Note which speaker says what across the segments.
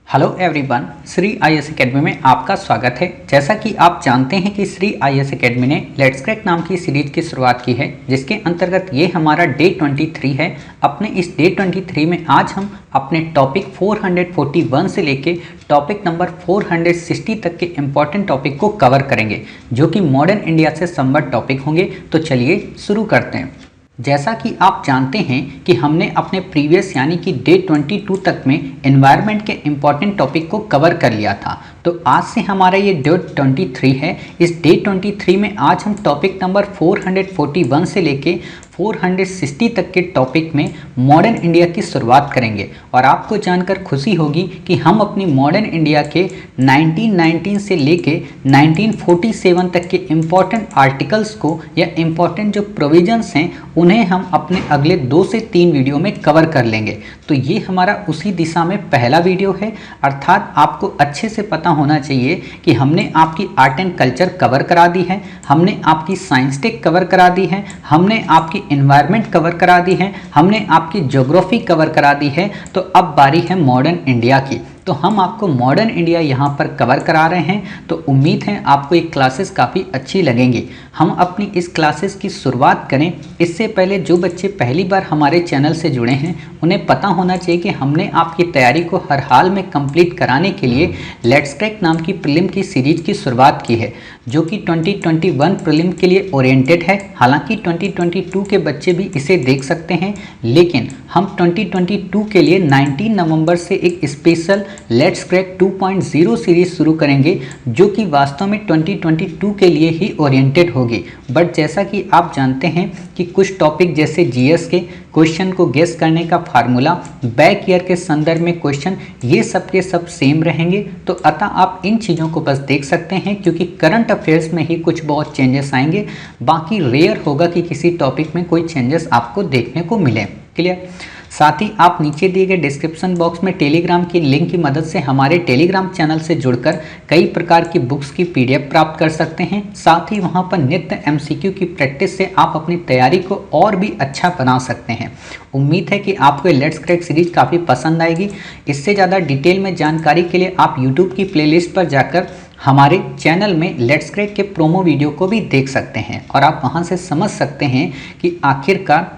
Speaker 1: Hello everyone, Shri IAS academy में आपका स्वागत है। जैसा कि आप जानते हैं कि श्री आईएएस एकेडमी ने लेट्स क्रैक नाम की सीरीज की शुरुआत की है, जिसके अंतर्गत ये हमारा डे 23 है। अपने इस डे 23 में आज हम अपने टॉपिक 441 से लेके टॉपिक नंबर 460 तक के इम्पॉर्टेंट टॉपिक को कवर करेंगे, जो कि मॉडर्न इंडिया से संबद्ध टॉपिक होंगे। तो चलिए शुरू करते हैं। जैसा कि आप जानते हैं कि हमने अपने प्रीवियस यानी कि डे 22 तक में एनवायरनमेंट के इम्पॉर्टेंट टॉपिक को कवर कर लिया था। तो आज से हमारा ये डे 23 है। इस डे 23 में आज हम टॉपिक नंबर 441 से लेके 460 तक के टॉपिक में मॉडर्न इंडिया की शुरुआत करेंगे। और आपको जानकर खुशी होगी कि हम अपनी मॉडर्न इंडिया के 1919 से लेके 1947 तक के इम्पॉर्टेंट आर्टिकल्स को या इम्पॉर्टेंट जो प्रोविजंस हैं उन्हें हम अपने अगले 2 से 3 वीडियो में कवर कर लेंगे। तो ये हमारा उसी दिशा में पहला वीडियो है। अर्थात आपको अच्छे से पता होना चाहिए कि हमने आपकी आर्ट एंड कल्चर कवर करा दी है, हमने आपकी साइंस टेक कवर करा दी है, हमने आपकी एनवायरनमेंट कवर करा दी है, हमने आपकी ज्योग्राफी कवर करा दी है। तो अब बारी है मॉडर्न इंडिया की। तो हम आपको मॉडर्न इंडिया यहाँ पर कवर करा रहे हैं। तो उम्मीद है आपको ये क्लासेस काफ़ी अच्छी लगेंगी। हम अपनी इस क्लासेस की शुरुआत करें इससे पहले जो बच्चे पहली बार हमारे चैनल से जुड़े हैं उन्हें पता होना चाहिए कि हमने आपकी तैयारी को हर हाल में कंप्लीट कराने के लिए लेट्स क्रैक नाम की प्रीलिम की सीरीज की शुरुआत की है, जो कि 2021 प्रीलिम के लिए ओरिएंटेड है। हालांकि 2022 के बच्चे भी इसे देख सकते हैं, लेकिन हम 2022 के लिए 19 नवंबर से एक स्पेशल लेट्स क्रैक 2.0 सीरीज शुरू करेंगे, जो कि वास्तव में 2022 के लिए ही ओरिएंटेड होगी। बट जैसा कि आप जानते हैं कि कुछ टॉपिक जैसे जीएस के क्वेश्चन को गेस करने का फार्मूला, बैक ईयर के संदर्भ में क्वेश्चन, ये सब के सब सेम रहेंगे। तो अतः आप इन चीज़ों को बस देख सकते हैं, क्योंकि करंट अफेयर्स में ही कुछ बहुत चेंजेस आएंगे। बाकी रेयर होगा कि किसी टॉपिक में कोई चेंजेस आपको देखने को मिले। क्लियर? साथ ही आप नीचे दिए गए डिस्क्रिप्शन बॉक्स में टेलीग्राम की लिंक की मदद से हमारे टेलीग्राम चैनल से जुड़कर कई प्रकार की बुक्स की पीडीएफ प्राप्त कर सकते हैं। साथ ही वहां पर नित्य एमसीक्यू की प्रैक्टिस से आप अपनी तैयारी को और भी अच्छा बना सकते हैं। उम्मीद है कि आपको लेट्स क्रैक सीरीज काफ़ी पसंद आएगी। इससे ज़्यादा डिटेल में जानकारी के लिए आप यूट्यूब की प्लेलिस्ट पर जाकर हमारे चैनल में लेट्स क्रैक के प्रोमो वीडियो को भी देख सकते हैं, और आप वहां से समझ सकते हैं कि आखिरकार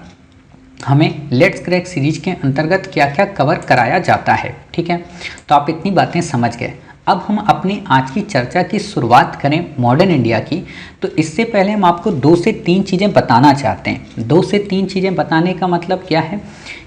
Speaker 1: हमें लेट्स क्रैक सीरीज के अंतर्गत क्या क्या कवर कराया जाता है। ठीक है, तो आप इतनी बातें समझ गए। अब हम अपनी आज की चर्चा की शुरुआत करें मॉडर्न इंडिया की। तो इससे पहले हम आपको 2 से 3 चीज़ें बताना चाहते हैं। 2 से 3 चीज़ें बताने का मतलब क्या है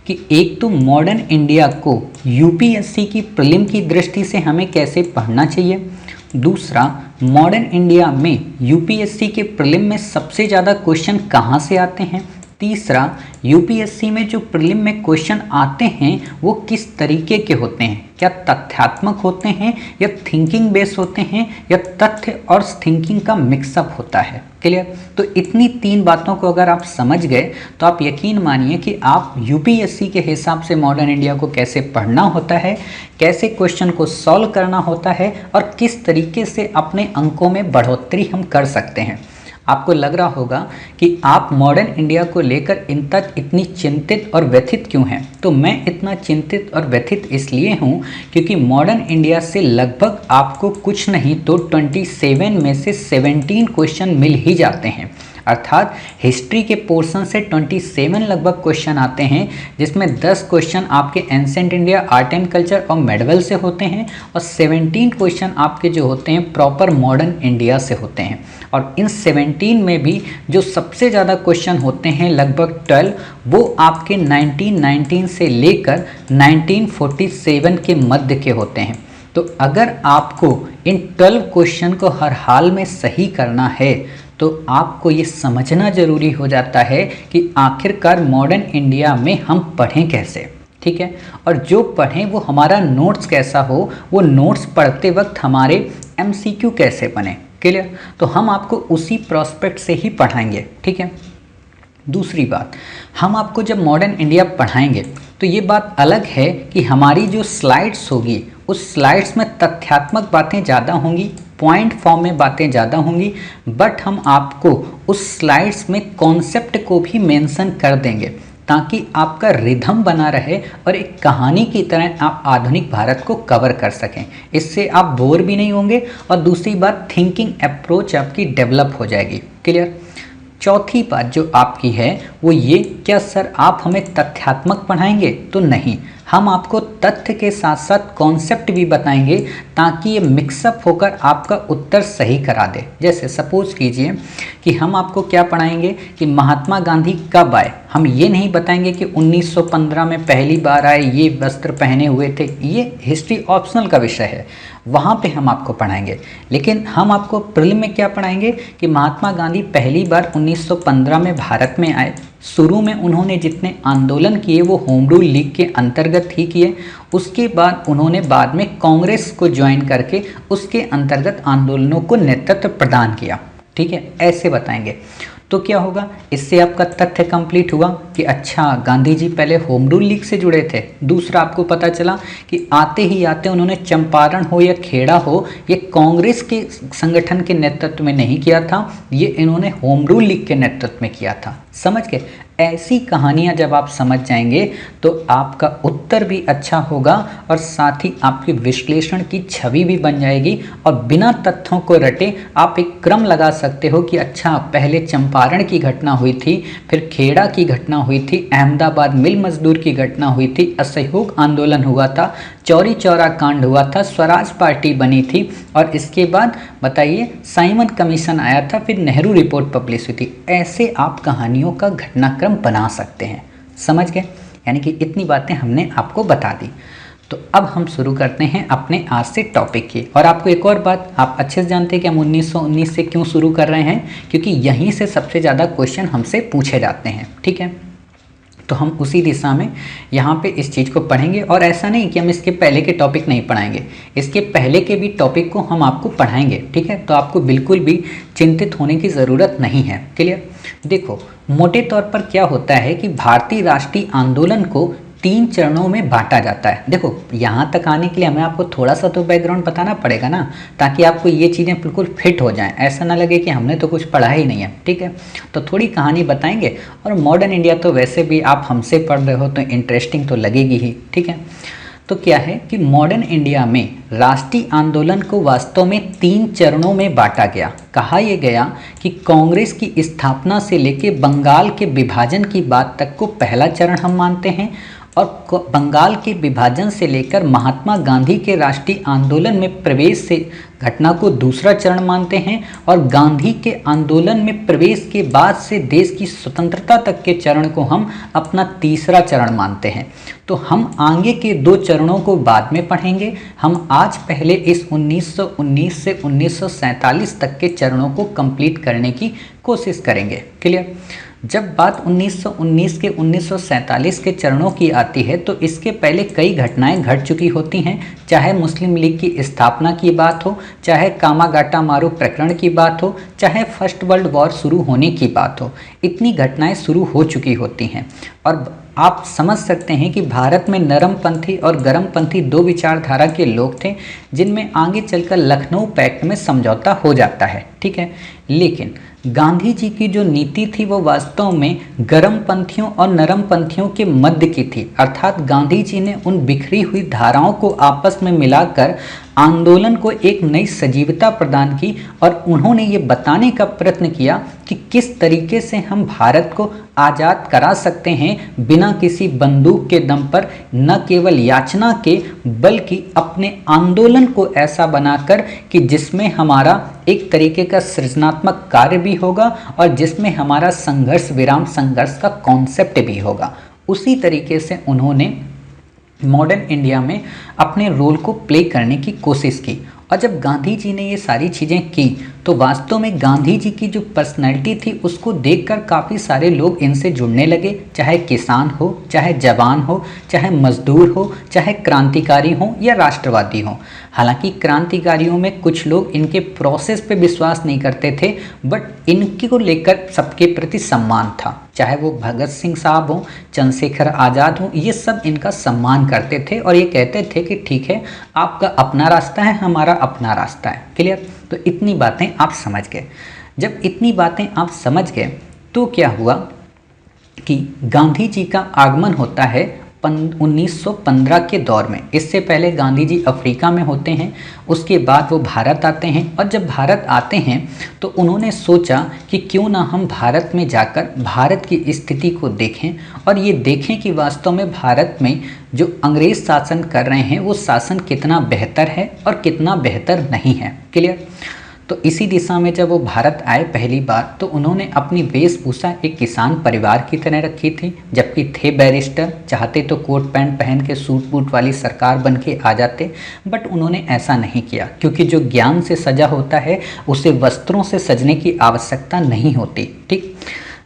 Speaker 1: कि एक तो मॉडर्न इंडिया को यूपीएससी की प्रीलिम की दृष्टि से हमें कैसे पढ़ना चाहिए। दूसरा, मॉडर्न इंडिया में यूपीएससी के प्रीलिम में सबसे ज़्यादा क्वेश्चन कहाँ से आते हैं। तीसरा, यूपीएससी में जो प्रीलिम में क्वेश्चन आते हैं वो किस तरीके के होते हैं, क्या तथ्यात्मक होते हैं या थिंकिंग बेस्ड होते हैं या तथ्य और थिंकिंग का मिक्सअप होता है। क्लियर? तो इतनी 3 बातों को अगर आप समझ गए तो आप यकीन मानिए कि आप यूपीएससी के हिसाब से मॉडर्न इंडिया को कैसे पढ़ना होता है, कैसे क्वेश्चन को सॉल्व करना होता है और किस तरीके से अपने अंकों में बढ़ोतरी हम कर सकते हैं। आपको लग रहा होगा कि आप मॉडर्न इंडिया को लेकर इन तक इतनी चिंतित और व्यथित क्यों हैं। तो मैं इतना चिंतित और व्यथित इसलिए हूँ क्योंकि मॉडर्न इंडिया से लगभग आपको कुछ नहीं तो 27 में से 17 क्वेश्चन मिल ही जाते हैं। अर्थात हिस्ट्री के पोर्शन से 27 लगभग क्वेश्चन आते हैं, जिसमें 10 क्वेश्चन आपके ancient India, art and culture और मेडवल से होते हैं, और 17 क्वेश्चन आपके जो होते हैं प्रॉपर मॉडर्न इंडिया से होते हैं। और इन 17 में भी जो सबसे ज़्यादा क्वेश्चन होते हैं लगभग 12, वो आपके 1919 से लेकर 1947 के मध्य के होते हैं। तो अगर आपको इन 12 क्वेश्चन को हर हाल में सही करना है तो आपको ये समझना जरूरी हो जाता है कि आखिरकार मॉडर्न इंडिया में हम पढ़ें कैसे। ठीक है, और जो पढ़ें वो हमारा नोट्स कैसा हो, वो नोट्स पढ़ते वक्त हमारे एमसीक्यू कैसे बने। क्लियर? तो हम आपको उसी प्रोस्पेक्ट से ही पढ़ाएंगे। ठीक है। दूसरी बात, हम आपको जब मॉडर्न इंडिया पढ़ाएंगे तो ये बात अलग है कि हमारी जो स्लाइड्स होगी उस स्लाइड्स में तथ्यात्मक बातें ज़्यादा होंगी, पॉइंट फॉर्म में बातें ज़्यादा होंगी, बट हम आपको उस स्लाइड्स में कॉन्सेप्ट को भी मेंशन कर देंगे ताकि आपका रिदम बना रहे और एक कहानी की तरह आप आधुनिक भारत को कवर कर सकें। इससे आप बोर भी नहीं होंगे और दूसरी बात थिंकिंग अप्रोच आपकी डेवलप हो जाएगी। क्लियर। चौथी बात जो आपकी है वो ये, क्या सर आप हमें तथ्यात्मक पढ़ाएंगे? तो नहीं, हम आपको तथ्य के साथ साथ कॉन्सेप्ट भी बताएंगे ताकि ये मिक्सअप होकर आपका उत्तर सही करा दे। जैसे सपोज कीजिए कि हम आपको क्या पढ़ाएंगे कि महात्मा गांधी कब आए। हम ये नहीं बताएंगे कि 1915 में पहली बार आए, ये वस्त्र पहने हुए थे, ये हिस्ट्री ऑप्शनल का विषय है, वहाँ पे हम आपको पढ़ाएंगे। लेकिन हम आपको प्रिलिम में क्या पढ़ाएंगे कि महात्मा गांधी पहली बार 1915 में भारत में आए। शुरू में उन्होंने जितने आंदोलन किए वो होम रूल लीग के अंतर्गत ही किए। उसके बाद उन्होंने बाद में कांग्रेस को ज्वाइन करके उसके अंतर्गत आंदोलनों को नेतृत्व प्रदान किया। ठीक है, ऐसे बताएंगे तो क्या होगा, इससे आपका तथ्य कंप्लीट हुआ कि अच्छा गांधी जी पहले होम रूल लीग से जुड़े थे। दूसरा आपको पता चला कि आते ही आते उन्होंने चंपारण हो या खेड़ा हो, ये कांग्रेस के संगठन के नेतृत्व में नहीं किया था, ये इन्होंने होम रूल लीग के नेतृत्व में किया था। समझ गए। ऐसी कहानियां जब आप समझ जाएंगे तो आपका उत्तर भी अच्छा होगा और साथ ही आपके विश्लेषण की छवि भी बन जाएगी और बिना तथ्यों को रटे आप एक क्रम लगा सकते हो कि अच्छा पहले चंपारण की घटना हुई थी, फिर खेड़ा की घटना हुई थी, अहमदाबाद मिल मजदूर की घटना हुई थी, असहयोग आंदोलन हुआ था, चौरी चौरा कांड हुआ था, स्वराज पार्टी बनी थी और इसके बाद बताइए साइमन कमीशन आया था, फिर नेहरू रिपोर्ट पब्लिश हुई थी। ऐसे आप कहानियों का घटनाक्रम बना सकते हैं। समझ गए। यानी कि इतनी बातें हमने आपको बता दी। तो अब हम शुरू करते हैं अपने आज से टॉपिक की। और आपको एक और बात आप अच्छे से जानते हैं कि हम 1919 से क्यों शुरू कर रहे हैं, क्योंकि यहीं से सबसे ज़्यादा क्वेश्चन हमसे पूछे जाते हैं। ठीक है, तो हम उसी दिशा में यहाँ पे इस चीज़ को पढ़ेंगे। और ऐसा नहीं कि हम इसके पहले के टॉपिक नहीं पढ़ाएंगे, इसके पहले के भी टॉपिक को हम आपको पढ़ाएंगे। ठीक है, तो आपको बिल्कुल भी चिंतित होने की ज़रूरत नहीं है। क्लियर। देखो मोटे तौर पर क्या होता है कि भारतीय राष्ट्रीय आंदोलन को 3 चरणों में बांटा जाता है। देखो यहाँ तक आने के लिए हमें आपको थोड़ा सा तो बैकग्राउंड बताना पड़ेगा ना, ताकि आपको ये चीज़ें बिल्कुल फिट हो जाएं, ऐसा ना लगे कि हमने तो कुछ पढ़ा ही नहीं है। ठीक है, तो थोड़ी कहानी बताएंगे। और मॉडर्न इंडिया तो वैसे भी आप हमसे पढ़ रहे हो तो इंटरेस्टिंग तो लगेगी ही। ठीक है, तो क्या है कि मॉडर्न इंडिया में राष्ट्रीय आंदोलन को वास्तव में 3 चरणों में बांटा गया। कहा यह गया कि कांग्रेस की स्थापना से लेकर बंगाल के विभाजन की बात तक को पहला चरण हम मानते हैं, और बंगाल के विभाजन से लेकर महात्मा गांधी के राष्ट्रीय आंदोलन में प्रवेश से घटना को दूसरा चरण मानते हैं, और गांधी के आंदोलन में प्रवेश के बाद से देश की स्वतंत्रता तक के चरण को हम अपना तीसरा चरण मानते हैं। तो हम आगे के 2 चरणों को बाद में पढ़ेंगे। हम आज पहले इस 1919 से 1947 तक के चरणों को कंप्लीट करने की कोशिश करेंगे। क्लियर। जब बात 1919 के 1947 के चरणों की आती है तो इसके पहले कई घटनाएं घट चुकी होती हैं, चाहे मुस्लिम लीग की स्थापना की बात हो, चाहे कामागाटा मारू प्रकरण की बात हो, चाहे फर्स्ट वर्ल्ड वॉर शुरू होने की बात हो। इतनी घटनाएं शुरू हो चुकी होती हैं और आप समझ सकते हैं कि भारत में नरमपंथी और गरमपंथी 2 विचारधारा के लोग थे, जिनमें आगे चलकर लखनऊ पैक्ट में समझौता हो जाता है। ठीक है, लेकिन गांधी जी की जो नीति थी वो वास्तव में गरमपंथियों और नरमपंथियों के मध्य की थी। अर्थात गांधी जी ने उन बिखरी हुई धाराओं को आपस में मिलाकर आंदोलन को एक नई सजीवता प्रदान की और उन्होंने ये बताने का प्रयत्न किया कि किस तरीके से हम भारत को आज़ाद करा सकते हैं बिना किसी बंदूक के दम पर, न केवल याचना के बल्कि अपने आंदोलन को ऐसा बनाकर कि जिसमें हमारा एक तरीके का सृजनात्मक कार्य भी होगा और जिसमें हमारा संघर्ष विराम संघर्ष का कॉन्सेप्ट भी होगा। उसी तरीके से उन्होंने मॉडर्न इंडिया में अपने रोल को प्ले करने की कोशिश की। और जब गांधी जी ने ये सारी चीज़ें की तो वास्तव में गांधी जी की जो पर्सनैलिटी थी उसको देखकर काफ़ी सारे लोग इनसे जुड़ने लगे, चाहे किसान हो, चाहे जवान हो, चाहे मजदूर हो, चाहे क्रांतिकारी हो या राष्ट्रवादी हो। हालांकि क्रांतिकारियों में कुछ लोग इनके प्रोसेस पे विश्वास नहीं करते थे, बट इनकी को लेकर सबके प्रति सम्मान था। चाहे वो भगत सिंह साहब हों, चंद्रशेखर आज़ाद हों, ये सब इनका सम्मान करते थे और ये कहते थे कि ठीक है, आपका अपना रास्ता है, हमारा अपना रास्ता है। क्लियर। तो इतनी बातें आप समझ गए। जब इतनी बातें आप समझ गए तो क्या हुआ कि गांधी जी का आगमन होता है 1915 के दौर में। इससे पहले गांधी जी अफ्रीका में होते हैं, उसके बाद वो भारत आते हैं, और जब भारत आते हैं तो उन्होंने सोचा कि क्यों ना हम भारत में जाकर भारत की स्थिति को देखें और ये देखें कि वास्तव में भारत में जो अंग्रेज शासन कर रहे हैं वो शासन कितना बेहतर है और कितना बेहतर नहीं है। क्लियर। तो इसी दिशा में जब वो भारत आए पहली बार तो उन्होंने अपनी वेशभूषा एक किसान परिवार की तरह रखी थी, जबकि थे बैरिस्टर, चाहते तो कोट पैंट पहन के सूट बूट वाली सरकार बन के आ जाते, बट उन्होंने ऐसा नहीं किया क्योंकि जो ज्ञान से सजा होता है उसे वस्त्रों से सजने की आवश्यकता नहीं होती। ठीक।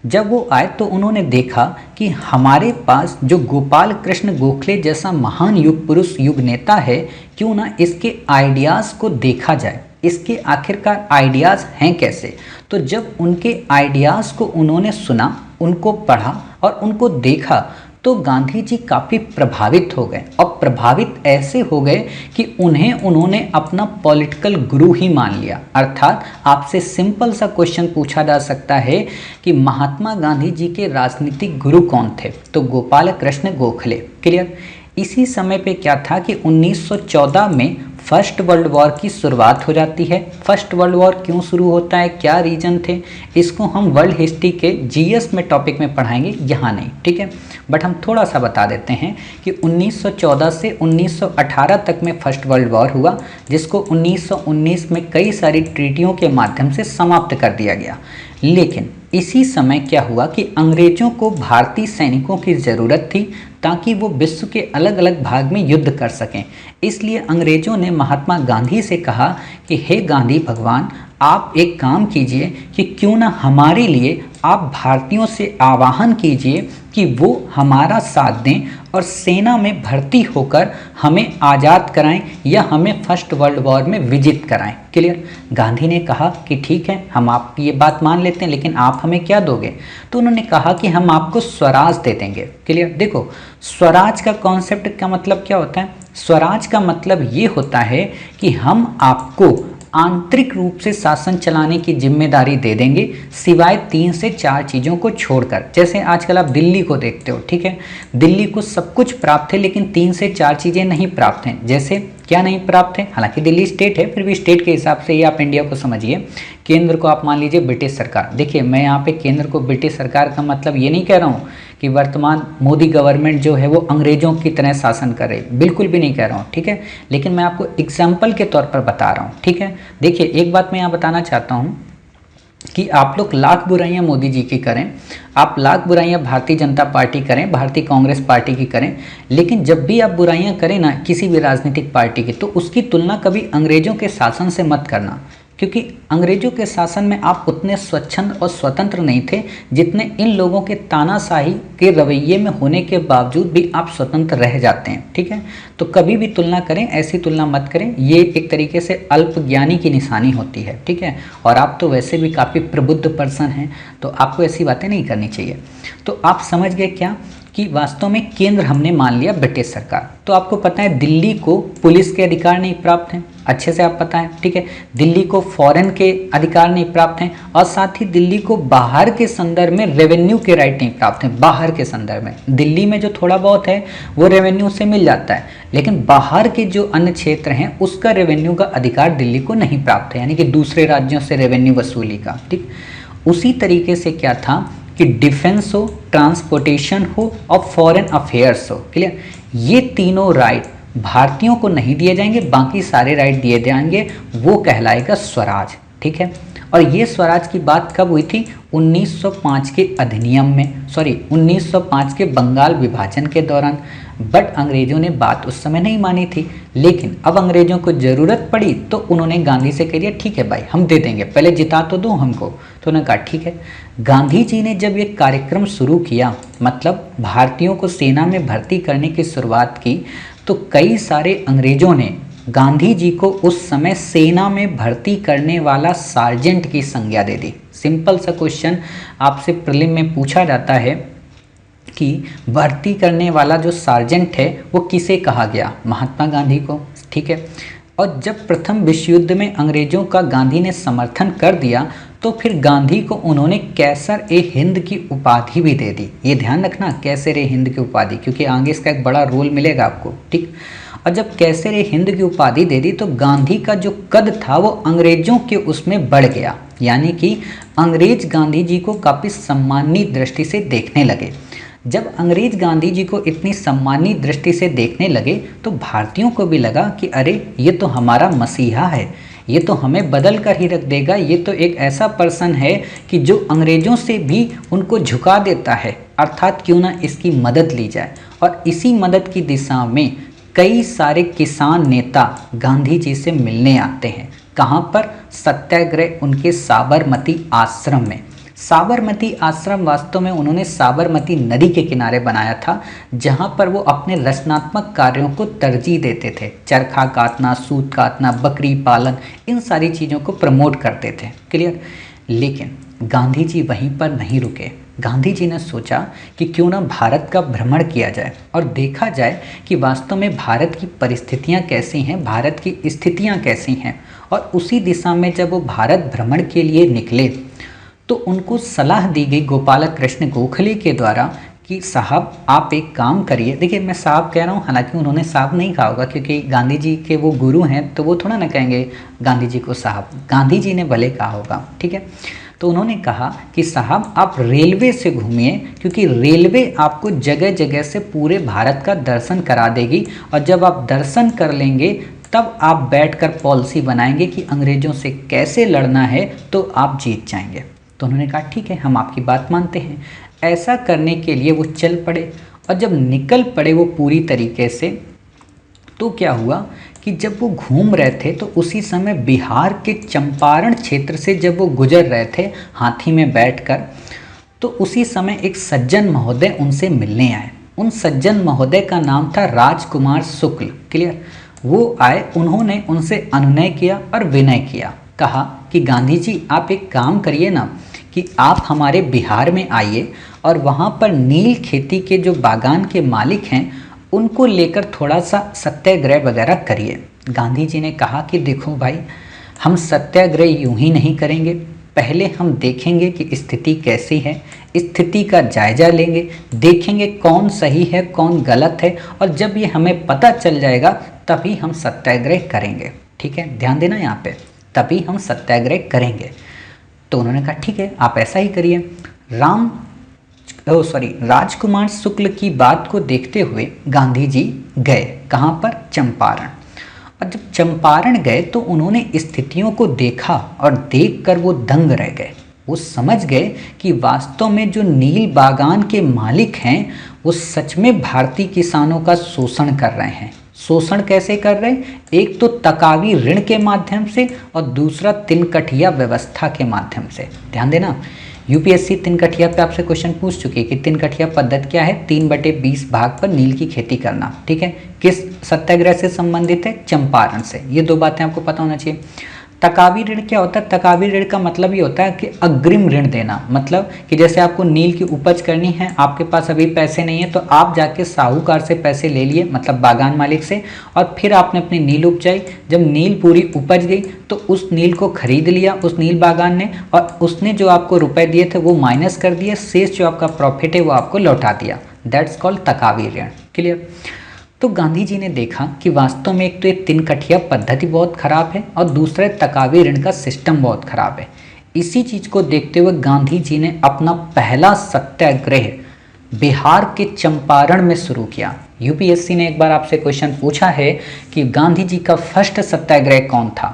Speaker 1: जब वो आए तो उन्होंने देखा कि हमारे पास जो गोपाल कृष्ण गोखले जैसा महान युग पुरुष युग नेता है, क्यों ना इसके आइडियाज़ को देखा जाए, इसके आखिरकार आइडियाज़ हैं कैसे। तो जब उनके आइडियाज़ को उन्होंने सुना, उनको पढ़ा और उनको देखा तो गांधी जी काफ़ी प्रभावित हो गए, और प्रभावित ऐसे हो गए कि उन्होंने अपना पॉलिटिकल गुरु ही मान लिया। अर्थात आपसे सिंपल सा क्वेश्चन पूछा जा सकता है कि महात्मा गांधी जी के राजनीतिक गुरु कौन थे, तो गोपाल कृष्ण गोखले। क्लियर। इसी समय पे क्या था कि 1914 में फर्स्ट वर्ल्ड वॉर की शुरुआत हो जाती है। फर्स्ट वर्ल्ड वॉर क्यों शुरू होता है, क्या रीजन थे, इसको हम वर्ल्ड हिस्ट्री के जीएस में टॉपिक में पढ़ाएंगे, यहाँ नहीं। ठीक है। बट हम थोड़ा सा बता देते हैं कि 1914 से 1918 तक में फर्स्ट वर्ल्ड वॉर हुआ, जिसको 1919 में कई सारी ट्रीटियों के माध्यम से समाप्त कर दिया गया। लेकिन इसी समय क्या हुआ कि अंग्रेजों को भारतीय सैनिकों की ज़रूरत थी ताकि वो विश्व के अलग अलग भाग में युद्ध कर सकें। इसलिए अंग्रेजों ने महात्मा गांधी से कहा कि हे गांधी भगवान, आप एक काम कीजिए कि क्यों ना हमारे लिए आप भारतीयों से आह्वान कीजिए कि वो हमारा साथ दें और सेना में भर्ती होकर हमें आज़ाद कराएं या हमें फर्स्ट वर्ल्ड वॉर में विजित कराएं। क्लियर। गांधी ने कहा कि ठीक है, हम आपकी ये बात मान लेते हैं, लेकिन आप हमें क्या दोगे। तो उन्होंने कहा कि हम आपको स्वराज दे देंगे। क्लियर। देखो, स्वराज का कॉन्सेप्ट का मतलब क्या होता है। स्वराज का मतलब ये होता है कि हम आपको आंतरिक रूप से शासन चलाने की जिम्मेदारी दे देंगे, सिवाय 3 से 4 चीज़ों को छोड़कर। जैसे आजकल आप दिल्ली को देखते हो, ठीक है, दिल्ली को सब कुछ प्राप्त है लेकिन 3 से 4 चीज़ें नहीं प्राप्त हैं। जैसे क्या नहीं प्राप्त है, हालांकि दिल्ली स्टेट है, फिर भी स्टेट के हिसाब से ही आप इंडिया को समझिए। केंद्र को आप मान लीजिए ब्रिटिश सरकार। देखिए, मैं यहाँ पे केंद्र को ब्रिटिश सरकार का मतलब ये नहीं कह रहा हूँ कि वर्तमान मोदी गवर्नमेंट जो है वो अंग्रेजों की तरह शासन कर रही, बिल्कुल भी नहीं कह रहा हूँ। ठीक है, लेकिन मैं आपको एग्जाम्पल के तौर पर बता रहा हूँ। ठीक है, देखिए एक बात मैं यहाँ बताना चाहता हूँ कि आप लोग लाख बुराइयां मोदी जी की करें, आप लाख बुराइयां भारतीय जनता पार्टी करें, भारतीय कांग्रेस पार्टी की करें, लेकिन जब भी आप बुराइयां करें ना किसी भी राजनीतिक पार्टी की, तो उसकी तुलना कभी अंग्रेजों के शासन से मत करना, क्योंकि अंग्रेजों के शासन में आप उतने स्वच्छंद और स्वतंत्र नहीं थे जितने इन लोगों के तानाशाही के रवैये में होने के बावजूद भी आप स्वतंत्र रह जाते हैं। ठीक है, तो कभी भी तुलना करें, ऐसी तुलना मत करें, ये एक तरीके से अल्पज्ञानी की निशानी होती है। ठीक है, और आप तो वैसे भी काफ़ी प्रबुद्ध पर्सन हैं, तो आपको ऐसी बातें नहीं करनी चाहिए। तो आप समझ गए क्या कि वास्तव में केंद्र हमने मान लिया ब्रिटिश सरकार। तो आपको पता है दिल्ली को पुलिस के अधिकार नहीं प्राप्त हैं, अच्छे से आप पता है। ठीक है, दिल्ली को फॉरेन के अधिकार नहीं प्राप्त हैं, और साथ ही दिल्ली को बाहर के संदर्भ में रेवेन्यू के राइट नहीं प्राप्त हैं। बाहर के संदर्भ में दिल्ली में जो थोड़ा बहुत है वो रेवेन्यू से मिल जाता है, लेकिन बाहर के जो अन्य क्षेत्र हैं उसका रेवेन्यू का अधिकार दिल्ली को नहीं प्राप्त है, यानी कि दूसरे राज्यों से रेवेन्यू वसूली का। ठीक, उसी तरीके से क्या था कि डिफेंस हो, ट्रांसपोर्टेशन हो और फॉरेन अफेयर्स हो। क्लियर, ये तीनों राइट भारतीयों को नहीं दिए जाएंगे, बाकी सारे राइट दिए जाएंगे, वो कहलाएगा स्वराज। ठीक है, और ये स्वराज की बात कब हुई थी, 1905 के अधिनियम में, 1905 के बंगाल विभाजन के दौरान। बट अंग्रेजों ने बात उस समय नहीं मानी थी, लेकिन अब अंग्रेजों को ज़रूरत पड़ी तो उन्होंने गांधी से कह दिया ठीक है भाई हम दे देंगे, पहले जिता तो दो हमको। तो उन्होंने कहा ठीक है। गांधी जी ने जब ये कार्यक्रम शुरू किया, मतलब भारतीयों को सेना में भर्ती करने की शुरुआत की, तो कई सारे अंग्रेजों ने गांधी जी को उस समय सेना में भर्ती करने वाला सार्जेंट की संज्ञा दे दी। सिंपल सा क्वेश्चन आपसे प्रीलिम में पूछा जाता है कि भर्ती करने वाला जो सार्जेंट है वो किसे कहा गया, महात्मा गांधी को। ठीक है, और जब प्रथम विश्व युद्ध में अंग्रेजों का गांधी ने समर्थन कर दिया तो फिर गांधी को उन्होंने कैसर ए हिंद की उपाधि भी दे दी। ये ध्यान रखना, कैसर ए हिंद की उपाधि, क्योंकि आगे इसका एक बड़ा रोल मिलेगा आपको, ठीक। और जब कैसर ए हिंद की उपाधि दे दी तो गांधी का जो कद था वो अंग्रेजों के उसमें बढ़ गया, यानी कि अंग्रेज गांधी जी को काफ़ी सम्माननीय दृष्टि से देखने लगे। जब अंग्रेज गांधी जी को इतनी सम्माननीय दृष्टि से देखने लगे तो भारतीयों को भी लगा कि अरे ये तो हमारा मसीहा है, ये तो हमें बदल कर ही रख देगा, ये तो एक ऐसा पर्सन है कि जो अंग्रेजों से भी उनको झुका देता है, अर्थात क्यों ना इसकी मदद ली जाए। और इसी मदद की दिशा में कई सारे किसान नेता गांधी जी से मिलने आते हैं। कहाँ पर? सत्याग्रह उनके साबरमती आश्रम में। साबरमती आश्रम वास्तव में उन्होंने साबरमती नदी के किनारे बनाया था, जहाँ पर वो अपने रचनात्मक कार्यों को तरजीह देते थे। चरखा काटना, सूत काटना, बकरी पालन, इन सारी चीज़ों को प्रमोट करते थे। क्लियर? लेकिन गांधी जी वहीं पर नहीं रुके। गांधी जी ने सोचा कि क्यों ना भारत का भ्रमण किया जाए और देखा जाए कि वास्तव में भारत की परिस्थितियां कैसी हैं, भारत की स्थितियां कैसी हैं। और उसी दिशा में जब वो भारत भ्रमण के लिए निकले तो उनको सलाह दी गई गोपाल कृष्ण गोखले के द्वारा कि साहब आप एक काम करिए। देखिए मैं साहब कह रहा हूँ, हालांकि उन्होंने साहब नहीं कहा होगा क्योंकि गांधी जी के वो गुरु हैं, तो वो थोड़ा ना कहेंगे गांधी जी को साहब, गांधी जी ने भले कहा होगा, ठीक है। तो उन्होंने कहा कि साहब आप रेलवे से घूमिए, क्योंकि रेलवे आपको जगह जगह से पूरे भारत का दर्शन करा देगी, और जब आप दर्शन कर लेंगे तब आप बैठकर पॉलिसी बनाएंगे कि अंग्रेज़ों से कैसे लड़ना है, तो आप जीत जाएंगे। तो उन्होंने कहा ठीक है, हम आपकी बात मानते हैं। ऐसा करने के लिए वो चल पड़े, और जब निकल पड़े वो पूरी तरीके से, तो क्या हुआ कि जब वो घूम रहे थे तो उसी समय बिहार के चंपारण क्षेत्र से जब वो गुजर रहे थे हाथी में बैठकर, तो उसी समय एक सज्जन महोदय उनसे मिलने आए। उन सज्जन महोदय का नाम था राजकुमार शुक्ल। क्लियर? वो आए, उन्होंने उनसे अनुनय किया और विनय किया। कहा कि गांधी जी आप एक काम करिए ना, कि आप हमारे बिहार में आइए और वहाँ पर नील खेती के जो बागान के मालिक हैं उनको लेकर थोड़ा सा सत्याग्रह वगैरह करिए। गांधी जी ने कहा कि देखो भाई, हम सत्याग्रह यूं ही नहीं करेंगे, पहले हम देखेंगे कि स्थिति कैसी है, स्थिति का जायजा लेंगे, देखेंगे कौन सही है कौन गलत है, और जब ये हमें पता चल जाएगा तभी हम सत्याग्रह करेंगे। ठीक है, ध्यान देना यहाँ पे, तभी हम सत्याग्रह करेंगे। तो उन्होंने कहा ठीक है, आप ऐसा ही करिए। राजकुमार शुक्ल की बात को देखते हुए गांधी जी गए। कहाँ पर? चंपारण। और जब चंपारण गए तो उन्होंने स्थितियों को देखा और देखकर वो दंग रह गए। वो समझ गए कि वास्तव में जो नील बागान के मालिक हैं वो सच में भारतीय किसानों का शोषण कर रहे हैं। शोषण कैसे कर रहे हैं? एक तो तकावी ऋण के माध्यम से और दूसरा तिनकठिया व्यवस्था के माध्यम से। ध्यान देना, यूपीएससी तिनकठिया पे आपसे क्वेश्चन पूछ चुकी है कि तिनकठिया पद्धति क्या है? 3/20 भाग पर नील की खेती करना। ठीक है, किस सत्याग्रह से संबंधित है? चंपारण से। ये दो बातें आपको पता होना चाहिए। तकावी ऋण क्या होता है? तकावी ऋण का मतलब ये होता है कि अग्रिम ऋण देना, मतलब कि जैसे आपको नील की उपज करनी है, आपके पास अभी पैसे नहीं है तो आप जाके साहूकार से पैसे ले लिए, मतलब बागान मालिक से, और फिर आपने अपनी नील उपजाई। जब नील पूरी उपज गई तो उस नील को खरीद लिया उस नील बागान ने, और उसने जो आपको रुपए दिए थे वो माइनस कर दिया, शेष जो आपका प्रॉफिट है वो आपको लौटा दिया। दैट्स कॉल्ड तकावी ऋण। क्लियर? तो गांधी जी ने देखा कि वास्तव में एक तो ये तिनकठिया पद्धति बहुत खराब है और दूसरा तकावी ऋण का सिस्टम बहुत खराब है। इसी चीज़ को देखते हुए गांधी जी ने अपना पहला सत्याग्रह बिहार के चंपारण में शुरू किया। यूपीएससी ने एक बार आपसे क्वेश्चन पूछा है कि गांधी जी का फर्स्ट सत्याग्रह कौन था,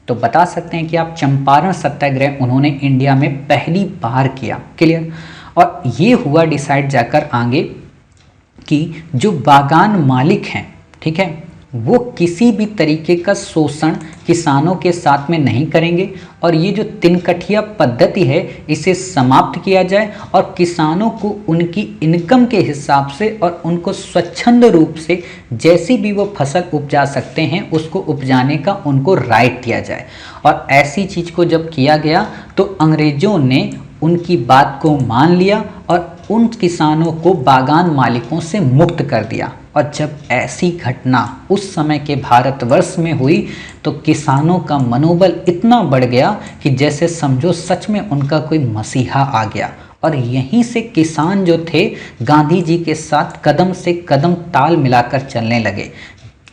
Speaker 1: तो बता सकते हैं कि आप चंपारण सत्याग्रह उन्होंने इंडिया में पहली बार किया। क्लियर? और ये हुआ डिसाइड जाकर आगे कि जो बागान मालिक हैं, ठीक है, वो किसी भी तरीके का शोषण किसानों के साथ में नहीं करेंगे, और ये जो तिनकठिया पद्धति है इसे समाप्त किया जाए और किसानों को उनकी इनकम के हिसाब से और उनको स्वच्छंद रूप से जैसी भी वो फसल उपजा सकते हैं उसको उपजाने का उनको राइट दिया जाए। और ऐसी चीज़ को जब किया गया तो अंग्रेजों ने उनकी बात को मान लिया और उन किसानों को बागान मालिकों से मुक्त कर दिया। और जब ऐसी घटना उस समय के भारतवर्ष में हुई तो किसानों का मनोबल इतना बढ़ गया कि जैसे समझो सच में उनका कोई मसीहा आ गया। और यहीं से किसान जो थे गांधी जी के साथ कदम से कदम ताल मिलाकर चलने लगे,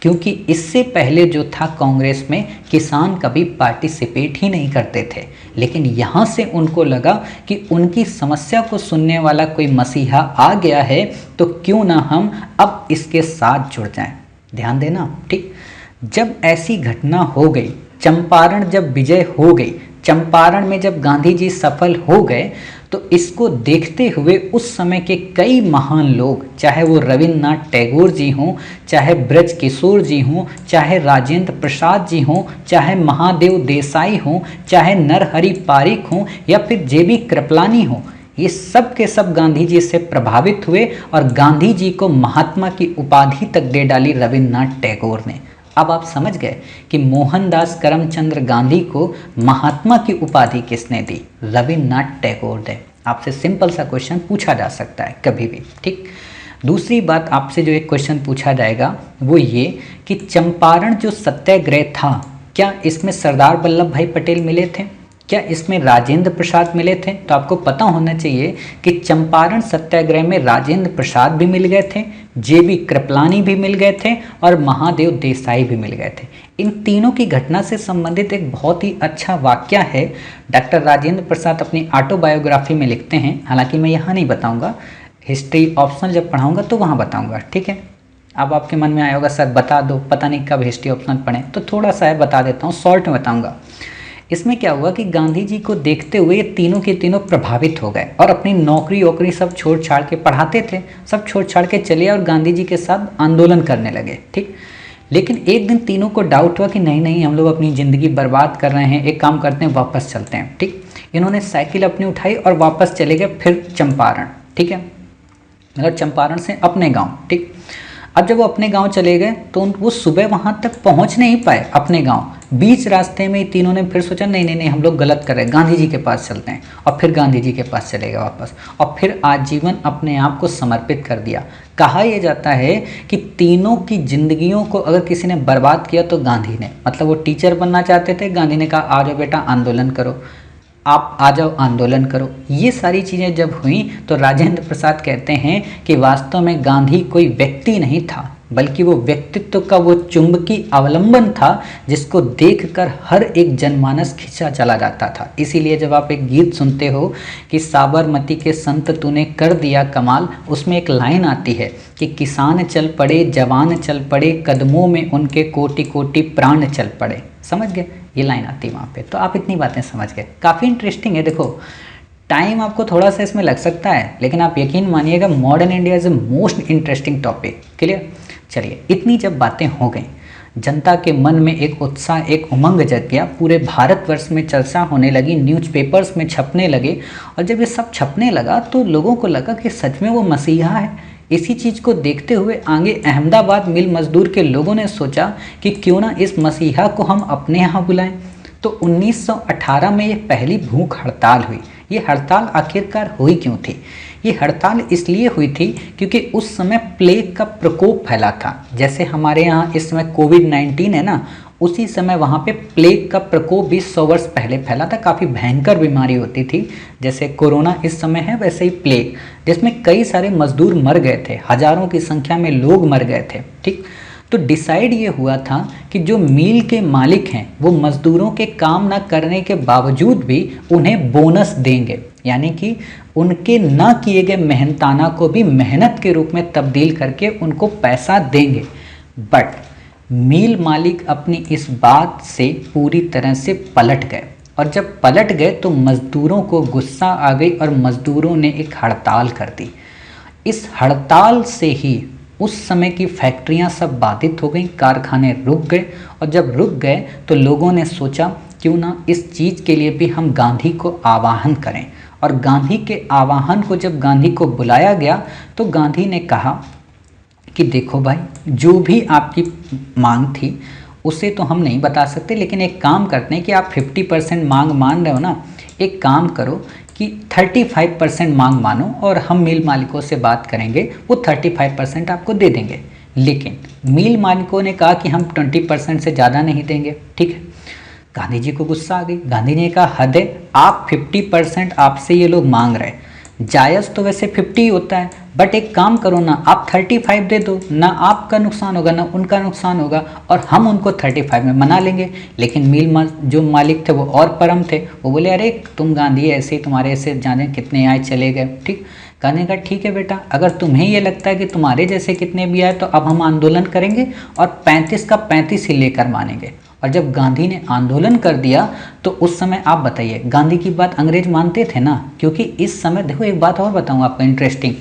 Speaker 1: क्योंकि इससे पहले जो था कांग्रेस में किसान कभी पार्टिसिपेट ही नहीं करते थे। लेकिन यहाँ से उनको लगा कि उनकी समस्या को सुनने वाला कोई मसीहा आ गया है, तो क्यों ना हम अब इसके साथ जुड़ जाएं। ध्यान देना, ठीक। जब ऐसी घटना हो गई, चंपारण जब विजय हो गई, चंपारण में जब गांधी जी सफल हो गए, तो इसको देखते हुए उस समय के कई महान लोग, चाहे वो रविन्द्रनाथ टैगोर जी हों, चाहे ब्रज किशोर जी हों, चाहे राजेंद्र प्रसाद जी हों, चाहे महादेव देसाई हों, चाहे नरहरि पारिक हों, या फिर जेबी कृपलानी हों, ये सब के सब गांधी जी से प्रभावित हुए और गांधी जी को महात्मा की उपाधि तक दे डाली रविन्द्रनाथ टैगोर ने। अब आप समझ गए कि मोहनदास करमचंद गांधी को महात्मा की उपाधि किसने दी? रविन्द्रनाथ टैगोर ने। आपसे सिंपल सा क्वेश्चन पूछा जा सकता है कभी भी, ठीक। दूसरी बात आपसे जो एक क्वेश्चन पूछा जाएगा वो ये कि चंपारण जो सत्याग्रह था, क्या इसमें सरदार वल्लभ भाई पटेल मिले थे? क्या इसमें राजेंद्र प्रसाद मिले थे? तो आपको पता होना चाहिए कि चंपारण सत्याग्रह में राजेंद्र प्रसाद भी मिल गए थे, जेबी कृपलानी भी मिल गए थे और महादेव देसाई भी मिल गए थे। इन तीनों की घटना से संबंधित एक बहुत ही अच्छा वाक्य है, डॉक्टर राजेंद्र प्रसाद अपनी ऑटोबायोग्राफी में लिखते हैं। हालांकि मैं यहाँ नहीं बताऊँगा, हिस्ट्री ऑप्शनल जब पढ़ाऊँगा तो वहाँ बताऊँगा, ठीक है। अब आपके मन में आया होगा सर बता दो, पता नहीं कब हिस्ट्री ऑप्शनल पढ़ें, तो थोड़ा सा है बता देता हूँ, शॉर्ट में बताऊँगा। इसमें क्या हुआ कि गांधी जी को देखते हुए ये तीनों के तीनों प्रभावित हो गए और अपनी नौकरी वोकरी सब छोड़ छाड़ के, पढ़ाते थे सब छोड़ छाड़ के चले और गांधी जी के साथ आंदोलन करने लगे, ठीक। लेकिन एक दिन तीनों को डाउट हुआ कि नहीं नहीं, हम लोग अपनी ज़िंदगी बर्बाद कर रहे हैं, एक काम करते हैं वापस चलते हैं, ठीक। इन्होंने साइकिल अपनी उठाई और वापस चले गए फिर चंपारण, ठीक है, मतलब चंपारण से अपने गाँव, ठीक। अब जब वो अपने गांव चले गए तो वो सुबह वहां तक पहुंच नहीं पाए अपने गांव। बीच रास्ते में तीनों ने फिर सोचा नहीं नहीं नहीं, हम लोग गलत कर रहे हैं, गांधी जी के पास चलते हैं, और फिर गांधी जी के पास चले गए वापस, और फिर आजीवन अपने आप को समर्पित कर दिया। कहा यह जाता है कि तीनों की जिंदगियों को अगर किसी ने बर्बाद किया तो गांधी ने। मतलब वो टीचर बनना चाहते थे, गांधी ने कहा आ जाओ बेटा आंदोलन करो, आप आ जाओ आंदोलन करो। ये सारी चीज़ें जब हुई तो राजेंद्र प्रसाद कहते हैं कि वास्तव में गांधी कोई व्यक्ति नहीं था, बल्कि वो व्यक्तित्व का वो चुंबकीय अवलंबन था जिसको देखकर हर एक जनमानस खिंचा चला जाता था। इसीलिए जब आप एक गीत सुनते हो कि साबरमती के संत तूने कर दिया कमाल, उसमें एक लाइन आती है कि किसान चल पड़े, जवान चल पड़े, कदमों में उनके कोटि कोटि प्राण चल पड़े। समझ गए? ये लाइन आती है वहाँ पे। तो आप इतनी बातें समझ गए। काफ़ी इंटरेस्टिंग है। देखो टाइम आपको थोड़ा सा इसमें लग सकता है, लेकिन आप यकीन मानिएगा modern India is a most interesting topic. Clear? चलिए, इतनी जब बातें हो गई, जनता के मन में एक उत्साह, एक उमंग जग गया, पूरे भारतवर्ष में चर्चा होने लगी, न्यूज़पेपर्स में छपने लगे, और जब ये सब छपने लगा तो लोगों को लगा कि सच में वो मसीहा है। इसी चीज़ को देखते हुए आगे अहमदाबाद मिल मजदूर के लोगों ने सोचा कि क्यों ना इस मसीहा को हम अपने यहाँ बुलाएं। तो 1918 में ये पहली भूख हड़ताल हुई। ये हड़ताल आखिरकार हुई क्यों थी? ये हड़ताल इसलिए हुई थी क्योंकि उस समय प्लेग का प्रकोप फैला था। जैसे हमारे यहाँ इस समय कोविड-19 है ना, उसी समय वहाँ पे प्लेग का प्रकोप भी 100 वर्ष पहले फैला था। काफ़ी भयंकर बीमारी होती थी, जैसे कोरोना इस समय है वैसे ही प्लेग, जिसमें कई सारे मजदूर मर गए थे, हजारों की संख्या में लोग मर गए थे। ठीक, तो डिसाइड ये हुआ था कि जो मिल के मालिक हैं वो मजदूरों के काम ना करने के बावजूद भी उन्हें बोनस देंगे, यानी कि उनके ना किए गए मेहनताना को भी मेहनत के रूप में तब्दील करके उनको पैसा देंगे। बट मिल मालिक अपनी इस बात से पूरी तरह से पलट गए, और जब पलट गए तो मज़दूरों को गुस्सा आ गई और मज़दूरों ने एक हड़ताल कर दी। इस हड़ताल से ही उस समय की फैक्ट्रियां सब बाधित हो गई, कारखाने रुक गए, और जब रुक गए तो लोगों ने सोचा क्यों ना इस चीज़ के लिए भी हम गांधी को आह्वान करें। और गांधी के आह्वान को जब गांधी को बुलाया गया तो गांधी ने कहा कि देखो भाई, जो भी आपकी मांग थी उसे तो हम नहीं बता सकते, लेकिन एक काम करते हैं कि आप 50% मांग मान रहे हो ना, एक काम करो कि 35% मांग मानो और हम मिल मालिकों से बात करेंगे, वो 35% आपको दे देंगे। लेकिन मिल मालिकों ने कहा कि हम 20% से ज़्यादा नहीं देंगे। ठीक है, गांधी जी को गुस्सा आ गई। गांधी जी ने कहा हद है, आप 50% आपसे ये लोग मांग रहे हैं, जायज़ तो वैसे 50 ही होता है, बट एक काम करो ना, आप 35 दे दो ना, आपका नुकसान होगा ना उनका नुकसान होगा, और हम उनको 35 में मना लेंगे। लेकिन मिल जो मालिक थे वो और परम थे, वो बोले अरे तुम गांधी ऐसे ही, तुम्हारे ऐसे जाने कितने आए चले गए। ठीक, गांधी का ठीक है बेटा, अगर तुम्हें ये लगता है कि तुम्हारे जैसे कितने भी आए तो अब हम आंदोलन करेंगे और 35 का 35 ही लेकर मानेंगे। और जब गांधी ने आंदोलन कर दिया तो उस समय आप बताइए, गांधी की बात अंग्रेज मानते थे ना, क्योंकि इस समय देखो एक बात और बताऊं आपको इंटरेस्टिंग,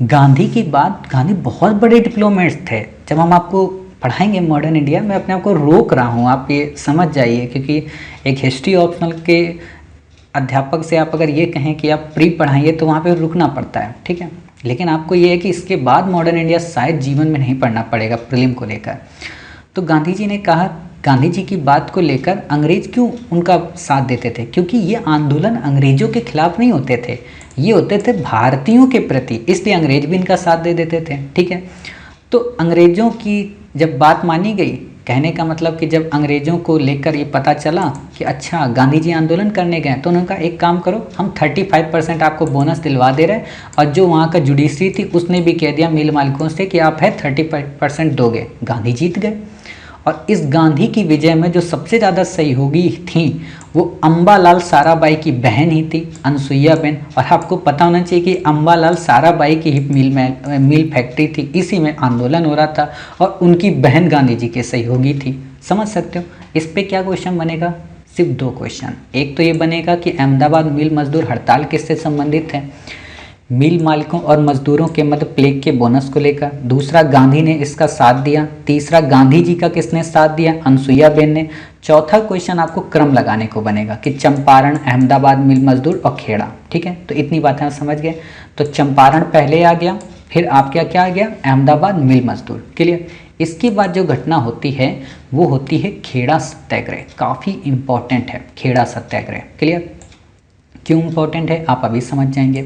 Speaker 1: गांधी की बात, गांधी बहुत बड़े डिप्लोमेट्स थे। जब हम आपको पढ़ाएंगे मॉडर्न इंडिया, मैं अपने आप को रोक रहा हूँ, आप ये समझ जाइए, क्योंकि एक हिस्ट्री ऑप्शनल के अध्यापक से आप अगर ये कहें कि आप प्री पढ़ाइए तो वहाँ पे रुकना पड़ता है। ठीक है, लेकिन आपको ये है कि इसके बाद मॉडर्न इंडिया शायद जीवन में नहीं पढ़ना पड़ेगा प्रीलिम को लेकर। तो गांधी जी ने कहा, गांधी जी की बात को लेकर अंग्रेज क्यों उनका साथ देते थे, क्योंकि ये आंदोलन अंग्रेजों के खिलाफ नहीं होते थे, ये होते थे भारतीयों के प्रति, इसलिए अंग्रेज भी इनका साथ दे देते थे। ठीक है, तो अंग्रेजों की जब बात मानी गई, कहने का मतलब कि जब अंग्रेजों को लेकर ये पता चला कि अच्छा गांधी जी आंदोलन करने गए, तो उन्होंने कहा एक काम करो, हम 35% आपको बोनस दिलवा दे रहे हैं, और जो वहाँ का जुडिशरी थी उसने भी कह दिया मिल मालिकों से कि आप है 35% दोगे। गांधी जीत गए। और इस गांधी की विजय में जो सबसे ज़्यादा सहयोगी थी वो अम्बालाल साराभाई की बहन ही थी, अनसुईया बहन। और आपको पता होना चाहिए कि अम्बालाल साराभाई की ही मिल फैक्ट्री थी, इसी में आंदोलन हो रहा था, और उनकी बहन गांधी जी के सहयोगी थी। समझ सकते हो इस पे क्या क्वेश्चन बनेगा, सिर्फ 2 क्वेश्चन। एक तो ये बनेगा कि अहमदाबाद मिल मजदूर हड़ताल किससे संबंधित है, मिल मालिकों और मजदूरों के मध्य प्लेग के बोनस को लेकर। दूसरा, गांधी ने इसका साथ दिया। तीसरा, गांधी जी का किसने साथ दिया, अनसुईया बेन ने। चौथा क्वेश्चन आपको क्रम लगाने को बनेगा कि चंपारण, अहमदाबाद मिल मजदूर और खेड़ा। ठीक है, तो इतनी बातें आप समझ गए। तो चंपारण पहले आ गया, फिर आप क्या आ गया, अहमदाबाद मिल मजदूर। क्लियर। इसके बाद जो घटना होती है वो होती है खेड़ा सत्याग्रह। काफ़ी इंपॉर्टेंट है खेड़ा सत्याग्रह। क्लियर, क्यों इंपॉर्टेंट है आप अभी समझ जाएंगे।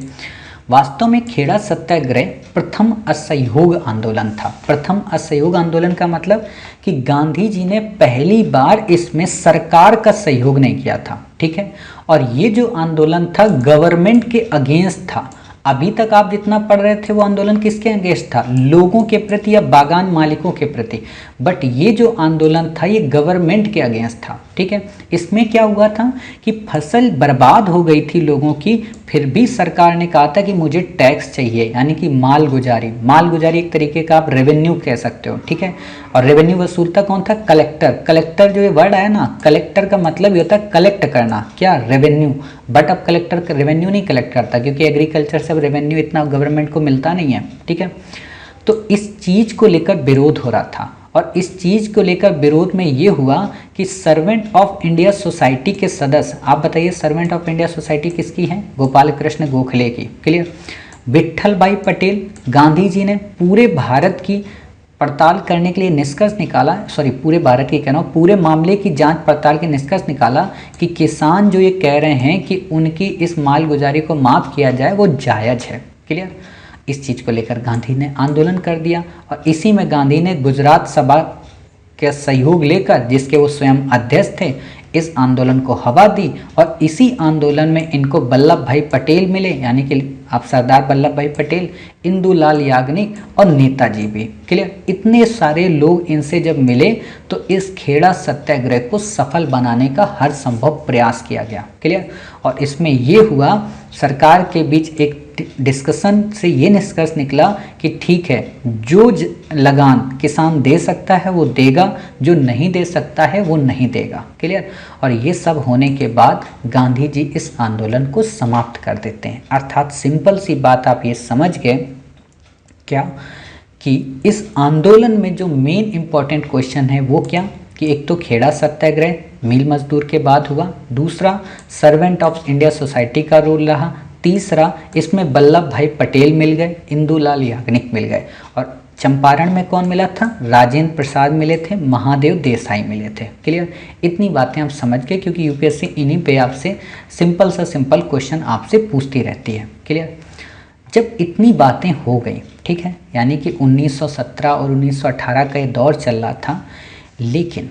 Speaker 1: वास्तव में खेड़ा सत्याग्रह प्रथम असहयोग आंदोलन था। प्रथम असहयोग आंदोलन का मतलब कि गांधी जी ने पहली बार इसमें सरकार का सहयोग नहीं किया था। ठीक है, और ये जो आंदोलन था गवर्नमेंट के अगेंस्ट था। अभी तक आप जितना पढ़ रहे थे वो आंदोलन किसके अगेंस्ट था, लोगों के प्रति या बागान मालिकों के प्रति, बट ये जो आंदोलन था ये गवर्नमेंट के अगेंस्ट था। ठीक है, इसमें क्या हुआ था कि फसल बर्बाद हो गई थी लोगों की, फिर भी सरकार ने कहा था कि मुझे टैक्स चाहिए, यानी कि मालगुजारी। मालगुजारी एक तरीके का आप रेवेन्यू कह सकते हो। ठीक है, और रेवेन्यू वसूलता कौन था, कलेक्टर। कलेक्टर जो ये वर्ड आया ना, कलेक्टर का मतलब ये होता है कलेक्ट करना, क्या, रेवेन्यू। बट अब कलेक्टर रेवेन्यू नहीं कलेक्ट करता, क्योंकि एग्रीकल्चर से अब रेवेन्यू इतना गवर्नमेंट को मिलता नहीं है। ठीक है, तो इस चीज़ को लेकर विरोध हो रहा था, और इस चीज़ को लेकर विरोध में ये हुआ कि सर्वेंट ऑफ इंडिया सोसाइटी के सदस्य, आप बताइए सर्वेंट ऑफ इंडिया सोसाइटी किसकी है, गोपाल कृष्ण गोखले की। क्लियर। विट्ठल भाई पटेल, गांधी जी ने पूरे भारत की पड़ताल करने के लिए निष्कर्ष निकाला, सॉरी पूरे भारत की कह रहा हूँ, पूरे मामले की जांच पड़ताल के निष्कर्ष निकाला कि किसान जो ये कह रहे हैं कि उनकी इस मालगुजारी को माफ़ किया जाए वो जायज़ है। क्लियर। इस चीज़ को लेकर गांधी ने आंदोलन कर दिया, और इसी में गांधी ने गुजरात सभा के सहयोग लेकर, जिसके वो स्वयं अध्यक्ष थे, इस आंदोलन को हवा दी। और इसी आंदोलन में इनको वल्लभ भाई पटेल मिले, यानी कि आप सरदार वल्लभ भाई पटेल, इंदुलाल याग्निक और नेताजी भी। क्लियर। इतने सारे लोग इनसे जब मिले तो इस खेड़ा सत्याग्रह को सफल बनाने का हर संभव प्रयास किया गया। क्लियर। और इसमें ये हुआ, सरकार के बीच एक डिस्कशन से ये निष्कर्ष निकला कि ठीक है, जो लगान किसान दे सकता है वो देगा, जो नहीं दे सकता है वो नहीं देगा। क्लियर। और ये सब होने के बाद गांधी जी इस आंदोलन को समाप्त कर देते हैं। अर्थात सिंपल सी बात आप ये समझ गए क्या, कि इस आंदोलन में जो मेन इंपॉर्टेंट क्वेश्चन है वो क्या, कि एक तो खेड़ा सत्याग्रह मिल मजदूर के बाद हुआ, दूसरा सर्वेंट ऑफ इंडिया सोसाइटी का रोल रहा, तीसरा इसमें वल्लभ भाई पटेल मिल गए, इंदुलाल याग्निक मिल गए, और चंपारण में कौन मिला था, राजेंद्र प्रसाद मिले थे, महादेव देसाई मिले थे। क्लियर। इतनी बातें आप समझ गए, क्योंकि यूपीएससी इन्हीं पे आपसे सिंपल सा सिंपल क्वेश्चन आपसे पूछती रहती है। क्लियर। जब इतनी बातें हो गई, ठीक है, यानी कि 1917 और 1918 का ये दौर चल रहा था, लेकिन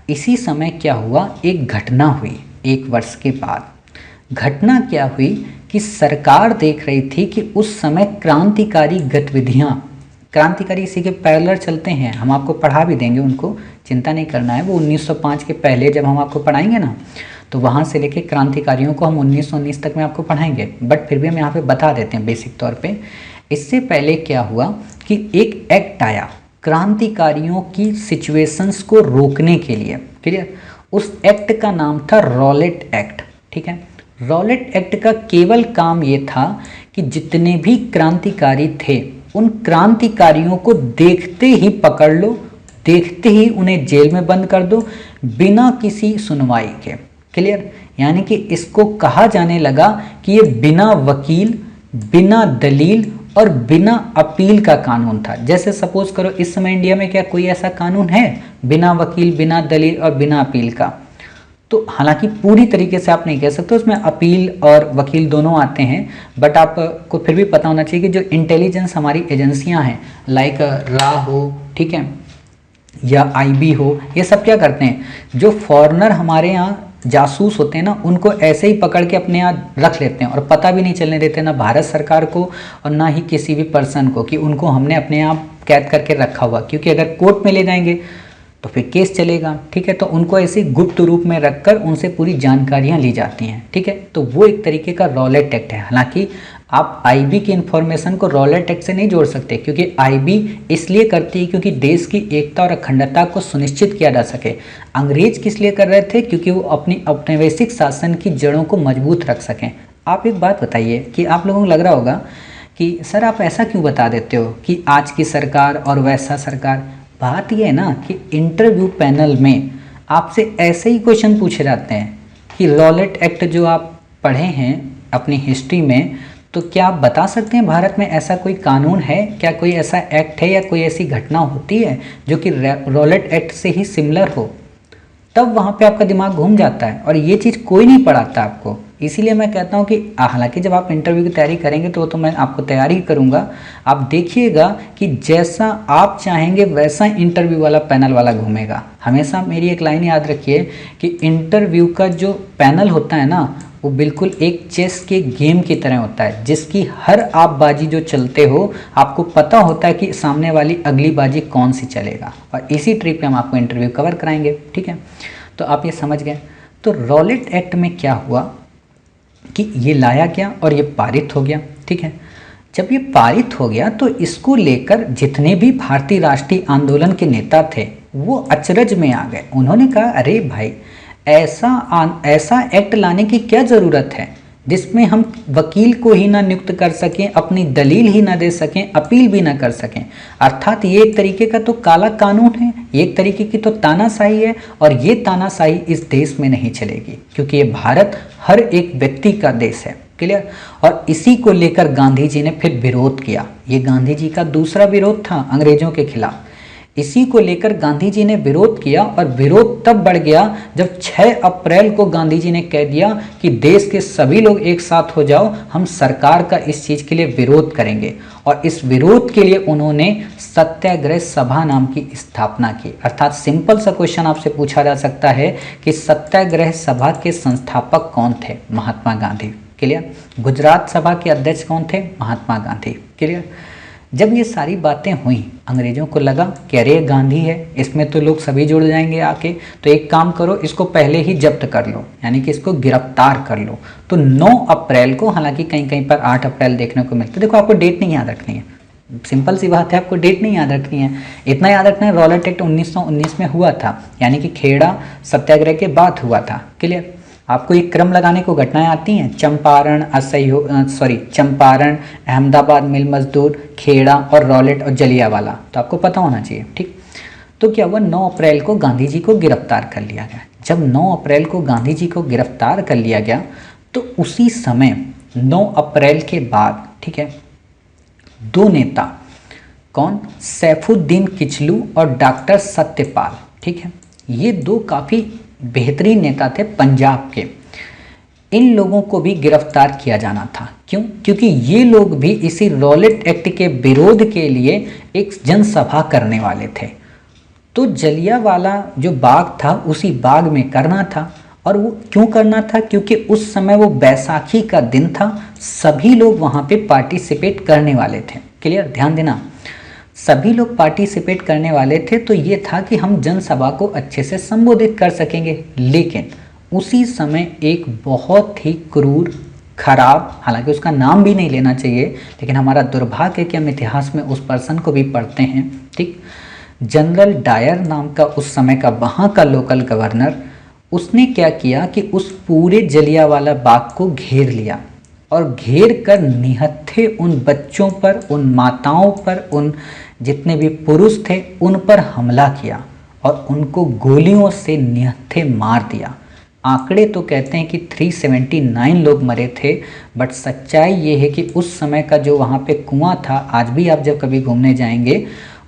Speaker 1: इसी समय क्या हुआ, एक घटना हुई 1 वर्ष के बाद। घटना क्या हुई कि सरकार देख रही थी कि उस समय क्रांतिकारी गतिविधियाँ, क्रांतिकारी इसी के पैरेलल चलते हैं, हम आपको पढ़ा भी देंगे, उनको चिंता नहीं करना है। वो 1905 के पहले जब हम आपको पढ़ाएंगे ना, तो वहाँ से लेके क्रांतिकारियों को हम 1919 तक में आपको पढ़ाएंगे, बट फिर भी हम यहाँ पे बता देते हैं बेसिक तौर पे। इससे पहले क्या हुआ कि एक एक्ट आया क्रांतिकारियों की सिचुएशंस को रोकने के लिए, क्लियर। उस एक्ट का नाम था रॉलेट एक्ट, ठीक है। रॉलेट एक्ट का केवल काम ये था कि जितने भी क्रांतिकारी थे उन क्रांतिकारियों को देखते ही पकड़ लो, देखते ही उन्हें जेल में बंद कर दो, बिना किसी सुनवाई के, क्लियर। यानी कि इसको कहा जाने लगा कि ये बिना वकील, बिना दलील और बिना अपील का कानून था। जैसे सपोज करो इस समय इंडिया में क्या कोई ऐसा कानून है बिना वकील, बिना दलील और बिना अपील का? तो हालांकि पूरी तरीके से आप नहीं कह सकते, उसमें अपील और वकील दोनों आते हैं, बट आपको फिर भी पता होना चाहिए कि जो इंटेलिजेंस हमारी एजेंसियां हैं, लाइक रा हो, ठीक है, या आईबी हो, ये सब क्या करते हैं, जो फॉरेनर हमारे यहाँ जासूस होते हैं ना, उनको ऐसे ही पकड़ के अपने यहाँ रख लेते हैं और पता भी नहीं चलने देते ना भारत सरकार को और ना ही किसी भी पर्सन को कि उनको हमने अपने यहाँ कैद करके रखा हुआ, क्योंकि अगर कोर्ट में ले जाएंगे तो फिर केस चलेगा, ठीक है। तो उनको ऐसे गुप्त रूप में रखकर उनसे पूरी जानकारियाँ ली जाती हैं, ठीक है। तो वो एक तरीके का रॉलेट एक्ट है। हालांकि आप आईबी की इन्फॉर्मेशन को रॉलेट एक्ट से नहीं जोड़ सकते, क्योंकि आईबी इसलिए करती है क्योंकि देश की एकता और अखंडता को सुनिश्चित किया जा सके। अंग्रेज किस लिए कर रहे थे? क्योंकि वो अपनी औपनिवेशिक शासन की जड़ों को मजबूत रख सकें। आप एक बात बताइए कि आप लोगों को लग रहा होगा कि सर आप ऐसा क्यों बता देते हो कि आज की सरकार और वैसा सरकार। बात यह है ना कि इंटरव्यू पैनल में आपसे ऐसे ही क्वेश्चन पूछे जाते हैं कि रॉलेट एक्ट जो आप पढ़े हैं अपनी हिस्ट्री में, तो क्या आप बता सकते हैं भारत में ऐसा कोई कानून है, क्या कोई ऐसा एक्ट है या कोई ऐसी घटना होती है जो कि रॉलेट एक्ट से ही सिमिलर हो? तब वहाँ पे आपका दिमाग घूम जाता है और ये चीज़ कोई नहीं पढ़ाता आपको। इसीलिए मैं कहता हूँ कि हालांकि जब आप इंटरव्यू की तैयारी करेंगे तो मैं आपको तैयारी ही करूँगा, आप देखिएगा कि जैसा आप चाहेंगे वैसा इंटरव्यू वाला पैनल वाला घूमेगा। हमेशा मेरी एक लाइन याद रखिए कि इंटरव्यू का जो पैनल होता है ना, वो बिल्कुल एक चेस के गेम की तरह होता है, जिसकी हर आप बाजी जो चलते हो आपको पता होता है कि सामने वाली अगली बाजी कौन सी चलेगा, और इसी ट्रिक पे हम आपको इंटरव्यू कवर कराएंगे, ठीक है। तो आप ये समझ गए। तो रॉलेट एक्ट में क्या हुआ कि ये लाया गया और ये पारित हो गया, ठीक है। जब ये पारित हो गया तो इसको लेकर जितने भी भारतीय राष्ट्रीय आंदोलन के नेता थे वो अचरज में आ गए। उन्होंने कहा अरे भाई ऐसा एक्ट लाने की क्या ज़रूरत है जिसमें हम वकील को ही ना नियुक्त कर सकें, अपनी दलील ही ना दे सकें, अपील भी ना कर सकें। अर्थात ये एक तरीके का तो काला कानून है, ये एक तरीके की तो तानाशाही है, और ये तानाशाही इस देश में नहीं चलेगी क्योंकि ये भारत हर एक व्यक्ति का देश है, क्लियर। और इसी को लेकर गांधी जी ने फिर विरोध किया। ये गांधी जी का दूसरा विरोध था अंग्रेजों के खिलाफ। इसी को लेकर गांधी जी ने विरोध किया, और विरोध तब बढ़ गया जब 6 अप्रैल को गांधी जी ने कह दिया कि देश के सभी लोग एक साथ हो जाओ, हम सरकार का इस चीज़ के लिए विरोध करेंगे। और इस विरोध के लिए उन्होंने सत्याग्रह सभा नाम की स्थापना की। अर्थात सिंपल सा क्वेश्चन आपसे पूछा जा सकता है कि सत्याग्रह सभा के संस्थापक कौन थे? महात्मा गांधी, क्लियर। गुजरात सभा के अध्यक्ष कौन थे? महात्मा गांधी, क्लियर। जब ये सारी बातें हुई अंग्रेजों को लगा कि अरे गांधी है, इसमें तो लोग सभी जुड़ जाएंगे आके, तो एक काम करो इसको पहले ही जब्त कर लो, यानी कि इसको गिरफ्तार कर लो। तो 9 अप्रैल को, हालांकि कहीं कहीं पर 8 अप्रैल देखने को मिलता है। देखो आपको डेट नहीं याद रखनी है, सिंपल सी बात है, आपको डेट नहीं याद रखनी है। इतना याद रखना है रॉलेट एक्ट 1919 में हुआ था, यानी कि खेड़ा सत्याग्रह के बाद हुआ था, क्लियर। आपको एक क्रम लगाने को घटनाएं आती हैं, चंपारण, चंपारण, अहमदाबाद मिल मजदूर, खेड़ा और रॉलेट और जलियांवाला, तो आपको पता होना चाहिए, ठीक। तो क्या हुआ, 9 अप्रैल को गांधी जी को गिरफ्तार कर लिया गया। जब 9 अप्रैल को गांधी जी को गिरफ्तार कर लिया गया तो उसी समय 9 अप्रैल के बाद, ठीक है, 2 नेता, कौन? सैफुद्दीन किचलू और डॉक्टर सत्यपाल, ठीक है। ये 2 काफ़ी बेहतरीन नेता थे पंजाब के। इन लोगों को भी गिरफ्तार किया जाना था। क्यों? क्योंकि ये लोग भी इसी रॉलेट एक्ट के विरोध के लिए एक जनसभा करने वाले थे। तो जलियांवाला जो बाग था उसी बाग में करना था। और वो क्यों करना था? क्योंकि उस समय वो बैसाखी का दिन था, सभी लोग वहाँ पे पार्टिसिपेट करने वाले थे। क्लियर? ध्यान देना, सभी लोग पार्टिसिपेट करने वाले थे। तो ये था कि हम जनसभा को अच्छे से संबोधित कर सकेंगे। लेकिन उसी समय एक बहुत ही क्रूर, खराब, हालांकि उसका नाम भी नहीं लेना चाहिए, लेकिन हमारा दुर्भाग्य है कि हम इतिहास में उस पर्सन को भी पढ़ते हैं, ठीक। जनरल डायर नाम का उस समय का वहाँ का लोकल गवर्नर, उसने क्या किया कि उस पूरे जलियांवाला बाग को घेर लिया और घेर कर निहत्थे उन बच्चों पर, उन माताओं पर, उन जितने भी पुरुष थे उन पर हमला किया और उनको गोलियों से निहत्थे मार दिया। आंकड़े तो कहते हैं कि 379 लोग मरे थे, बट सच्चाई ये है कि उस समय का जो वहाँ पे कुआं था, आज भी आप जब कभी घूमने जाएंगे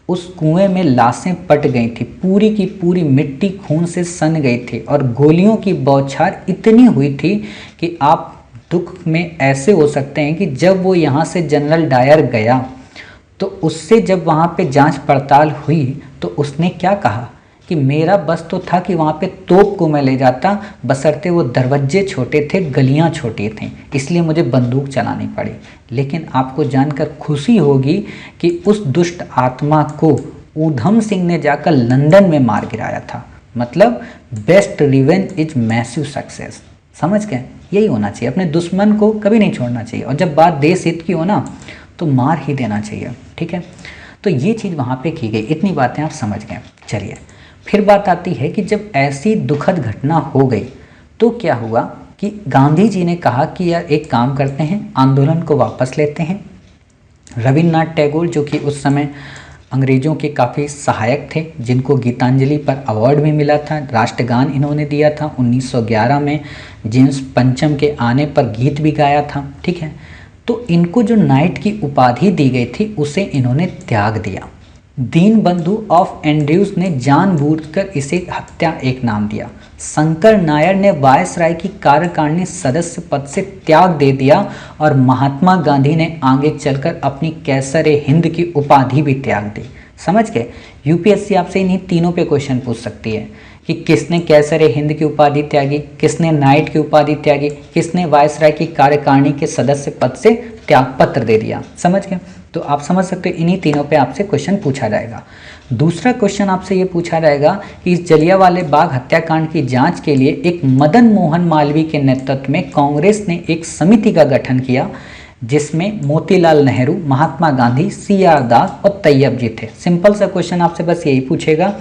Speaker 1: उस कुएं में लाशें पट गई थी, पूरी की पूरी मिट्टी खून से सन गई थी और गोलियों की बौछार इतनी हुई थी कि आप दुख में ऐसे हो सकते हैं कि जब वो यहाँ से जनरल डायर गया तो उससे जब वहाँ पे जांच पड़ताल हुई तो उसने क्या कहा कि मेरा बस तो था कि वहाँ पे तोप को मैं ले जाता, बशर्ते वो दरवाजे छोटे थे, गलियाँ छोटी थीं, इसलिए मुझे बंदूक चलानी पड़ी। लेकिन आपको जानकर खुशी होगी कि उस दुष्ट आत्मा को ऊधम सिंह ने जाकर लंदन में मार गिराया था। मतलब best revenge is massive success. समझ गए? यही होना चाहिए, अपने दुश्मन को कभी नहीं छोड़ना चाहिए, और जब बात देश हित की हो ना तो मार ही देना चाहिए, ठीक है। तो ये चीज़ वहाँ पे की गई। इतनी बातें आप समझ गए। चलिए, फिर बात आती है कि जब ऐसी दुखद घटना हो गई तो क्या हुआ कि गांधी जी ने कहा कि यार एक काम करते हैं, आंदोलन को वापस लेते हैं। रविन्द्रनाथ टैगोर, जो कि उस समय अंग्रेज़ों के काफ़ी सहायक थे, जिनको गीतांजलि पर अवार्ड भी मिला था, राष्ट्रगान इन्होंने दिया था 1911 में, जेम्स पंचम के आने पर गीत भी गाया था, ठीक है। तो इनको जो नाइट की उपाधि दी गई थी उसे इन्होंने त्याग दिया। दीनबंधु ऑफ एंड्रयूज ने जानबूझकर इसे हत्या एक नाम दिया। शंकर नायर ने वायसराय की कार्यकारिणी सदस्य पद से त्याग दे दिया और महात्मा गांधी ने आगे चलकर अपनी कैसरे हिंद की उपाधि भी त्याग दी। समझ गए? यूपीएससी आपसे इन्हीं तीनों पे क्वेश्चन पूछ सकती है कि किसने कैसरे हिंद की उपाधि त्यागी, किसने नाइट की उपाधि त्यागी, किसने वायसराय की कार्यकारिणी के सदस्य पद से त्याग पत्र दे दिया। समझ गए? तो आप समझ सकते हो इन्हीं तीनों पे आपसे क्वेश्चन पूछा जाएगा। दूसरा क्वेश्चन आपसे ये पूछा जाएगा कि इस जलियांवाले बाग हत्याकांड की जांच के लिए एक मदन मोहन मालवीय के नेतृत्व में कांग्रेस ने एक समिति का गठन किया, जिसमें मोतीलाल नेहरू, महात्मा गांधी, CR दास और तैयब जी थे। सिंपल सा क्वेश्चन आपसे बस यही पूछेगा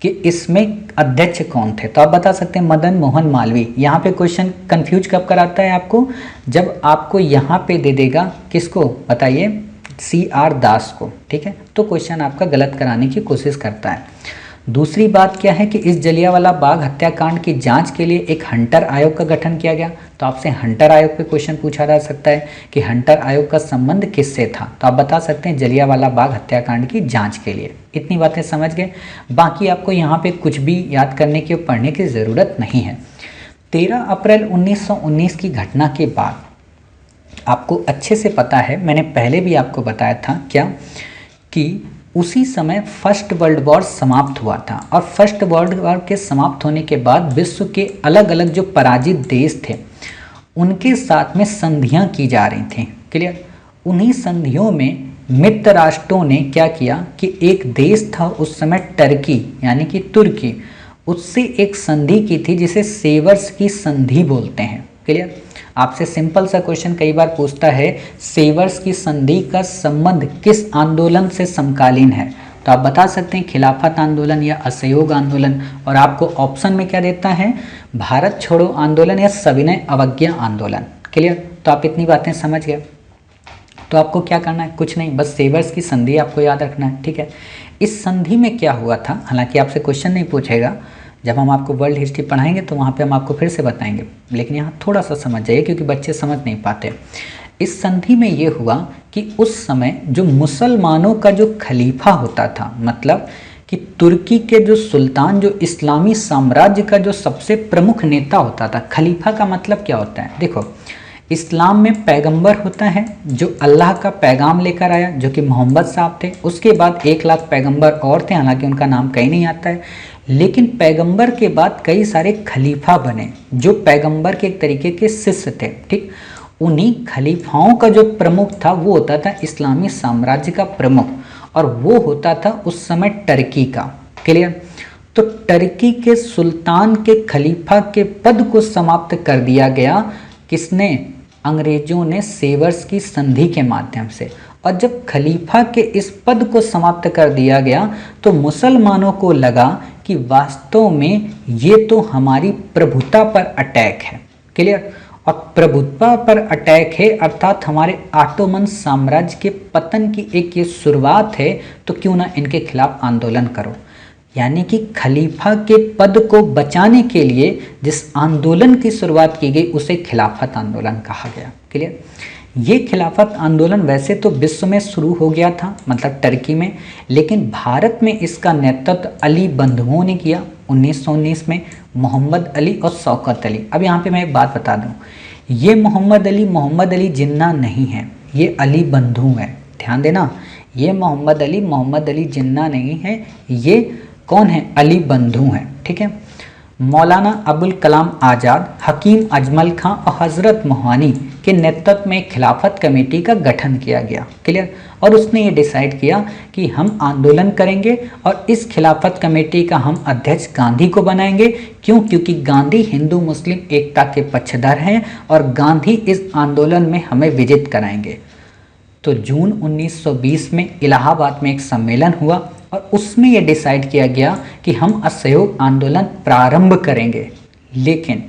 Speaker 1: कि इसमें अध्यक्ष कौन थे, तो आप बता सकते हैं मदन मोहन मालवीय। यहाँ पे क्वेश्चन कंफ्यूज कब कराता है आपको, जब आपको यहाँ पे दे देगा किसको, बताइए, CR दास को, ठीक है। तो क्वेश्चन आपका गलत कराने की कोशिश करता है। दूसरी बात क्या है कि इस जलियांवाला बाग हत्याकांड की जांच के लिए एक हंटर आयोग का गठन किया गया। तो आपसे हंटर आयोग पे क्वेश्चन पूछा जा सकता है कि हंटर आयोग का संबंध किससे था, तो आप बता सकते हैं जलियांवाला बाग हत्याकांड की जांच के लिए। इतनी बातें समझ गए। बाकी आपको यहाँ पे कुछ भी याद करने की, पढ़ने की ज़रूरत नहीं है। 13 अप्रैल 1919 की घटना के बाद आपको अच्छे से पता है, मैंने पहले भी आपको बताया था क्या, कि उसी समय फर्स्ट वर्ल्ड वॉर समाप्त हुआ था। और फर्स्ट वर्ल्ड वॉर के समाप्त होने के बाद विश्व के अलग अलग जो पराजित देश थे उनके साथ में संधियां की जा रही थी। क्लियर? उन्हीं संधियों में मित्र राष्ट्रों ने क्या किया कि एक देश था उस समय टर्की, यानी कि तुर्की, उससे एक संधि की थी जिसे सेवर्स की संधि बोलते हैं। क्लियर? आपसे सिंपल सा क्वेश्चन कई बार पूछता है, सेवर्स की संधि का संबंध किस आंदोलन से समकालीन है, तो आप बता सकते हैं खिलाफत आंदोलन या असहयोग आंदोलन। और आपको ऑप्शन में क्या देता है, भारत छोड़ो आंदोलन या सविनय अवज्ञा आंदोलन। क्लियर? तो आप इतनी बातें समझ गए। तो आपको क्या करना है, कुछ नहीं, बस सेवर्स की संधि आपको याद रखना है, ठीक है। इस संधि में क्या हुआ था, हालांकि आपसे क्वेश्चन नहीं पूछेगा, जब हम आपको वर्ल्ड हिस्ट्री पढ़ाएंगे तो वहाँ पे हम आपको फिर से बताएंगे, लेकिन यहाँ थोड़ा सा समझ जाइए क्योंकि बच्चे समझ नहीं पाते। इस संधि में ये हुआ कि उस समय जो मुसलमानों का जो खलीफा होता था, मतलब कि तुर्की के जो सुल्तान, जो इस्लामी साम्राज्य का जो सबसे प्रमुख नेता होता था, खलीफा का मतलब क्या होता है? देखो, इस्लाम में पैगंबर होता है जो अल्लाह का पैगाम लेकर आया, जो कि मोहम्मद साहब थे। उसके बाद 1 लाख पैगंबर और थे, हालांकि उनका नाम कहीं नहीं आता है। लेकिन पैगंबर के बाद कई सारे खलीफा बने जो पैगंबर के एक तरीके के शिष्य थे, ठीक। उन्हीं खलीफाओं का जो प्रमुख था वो होता था इस्लामी साम्राज्य का प्रमुख, और वो होता था उस समय टर्की का। क्लियर? तो टर्की के सुल्तान के खलीफा के पद को समाप्त कर दिया गया, किसने? अंग्रेजों ने सेवर्स की संधि के माध्यम से। और जब खलीफा के इस पद को समाप्त कर दिया गया तो मुसलमानों को लगा कि वास्तव में ये तो हमारी प्रभुता पर अटैक है। क्लियर? और प्रभुत्व पर अटैक है अर्थात हमारे ऑटोमन साम्राज्य के पतन की एक ये शुरुआत है, तो क्यों ना इनके खिलाफ आंदोलन करो। यानी कि खलीफा के पद को बचाने के लिए जिस आंदोलन की शुरुआत की गई उसे खिलाफत आंदोलन कहा गया। क्लियर? ये खिलाफत आंदोलन वैसे तो विश्व में शुरू हो गया था, मतलब टर्की में, लेकिन भारत में इसका नेतृत्व अली बंधुओं ने किया 1919 में, मोहम्मद अली और शौकत अली। अब यहाँ पे मैं एक बात बता दूँ, ये मोहम्मद अली जिन्ना नहीं है, ये अली बंधु है। ध्यान देना, ये मोहम्मद अली जिन्ना नहीं है, ये कौन है? अली बंधु हैं। ठीक है। मौलाना अबुल कलाम आज़ाद, हकीम अजमल खां और हज़रत मोहानी के नेतृत्व में खिलाफत कमेटी का गठन किया गया। क्लियर? और उसने ये डिसाइड किया कि हम आंदोलन करेंगे और इस खिलाफत कमेटी का हम अध्यक्ष गांधी को बनाएंगे। क्यों? क्योंकि गांधी हिंदू मुस्लिम एकता के पक्षधर हैं और गांधी इस आंदोलन में हमें विजित कराएंगे। तो जून 1920 में इलाहाबाद में एक सम्मेलन हुआ और उसमें यह डिसाइड किया गया कि हम असहयोग आंदोलन प्रारंभ करेंगे। लेकिन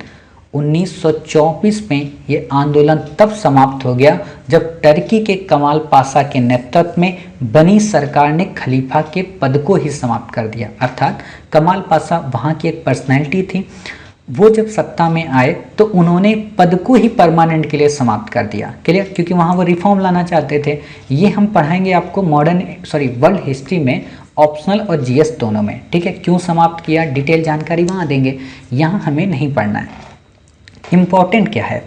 Speaker 1: 1924 में ये आंदोलन तब समाप्त हो गया जब टर्की के कमाल पाशा के नेतृत्व में बनी सरकार ने खलीफा के पद को ही समाप्त कर दिया। अर्थात कमाल पाशा वहाँ की एक पर्सनैलिटी थी, वो जब सत्ता में आए तो उन्होंने पद को ही परमानेंट के लिए समाप्त कर दिया। क्लियर? क्योंकि वहाँ वो रिफॉर्म लाना चाहते थे। ये हम पढ़ाएंगे आपको वर्ल्ड हिस्ट्री में, ऑप्शनल और जीएस दोनों में। ठीक है, क्यों समाप्त किया, डिटेल जानकारी वहाँ देंगे, यहाँ हमें नहीं पढ़ना है। इम्पोर्टेंट क्या है,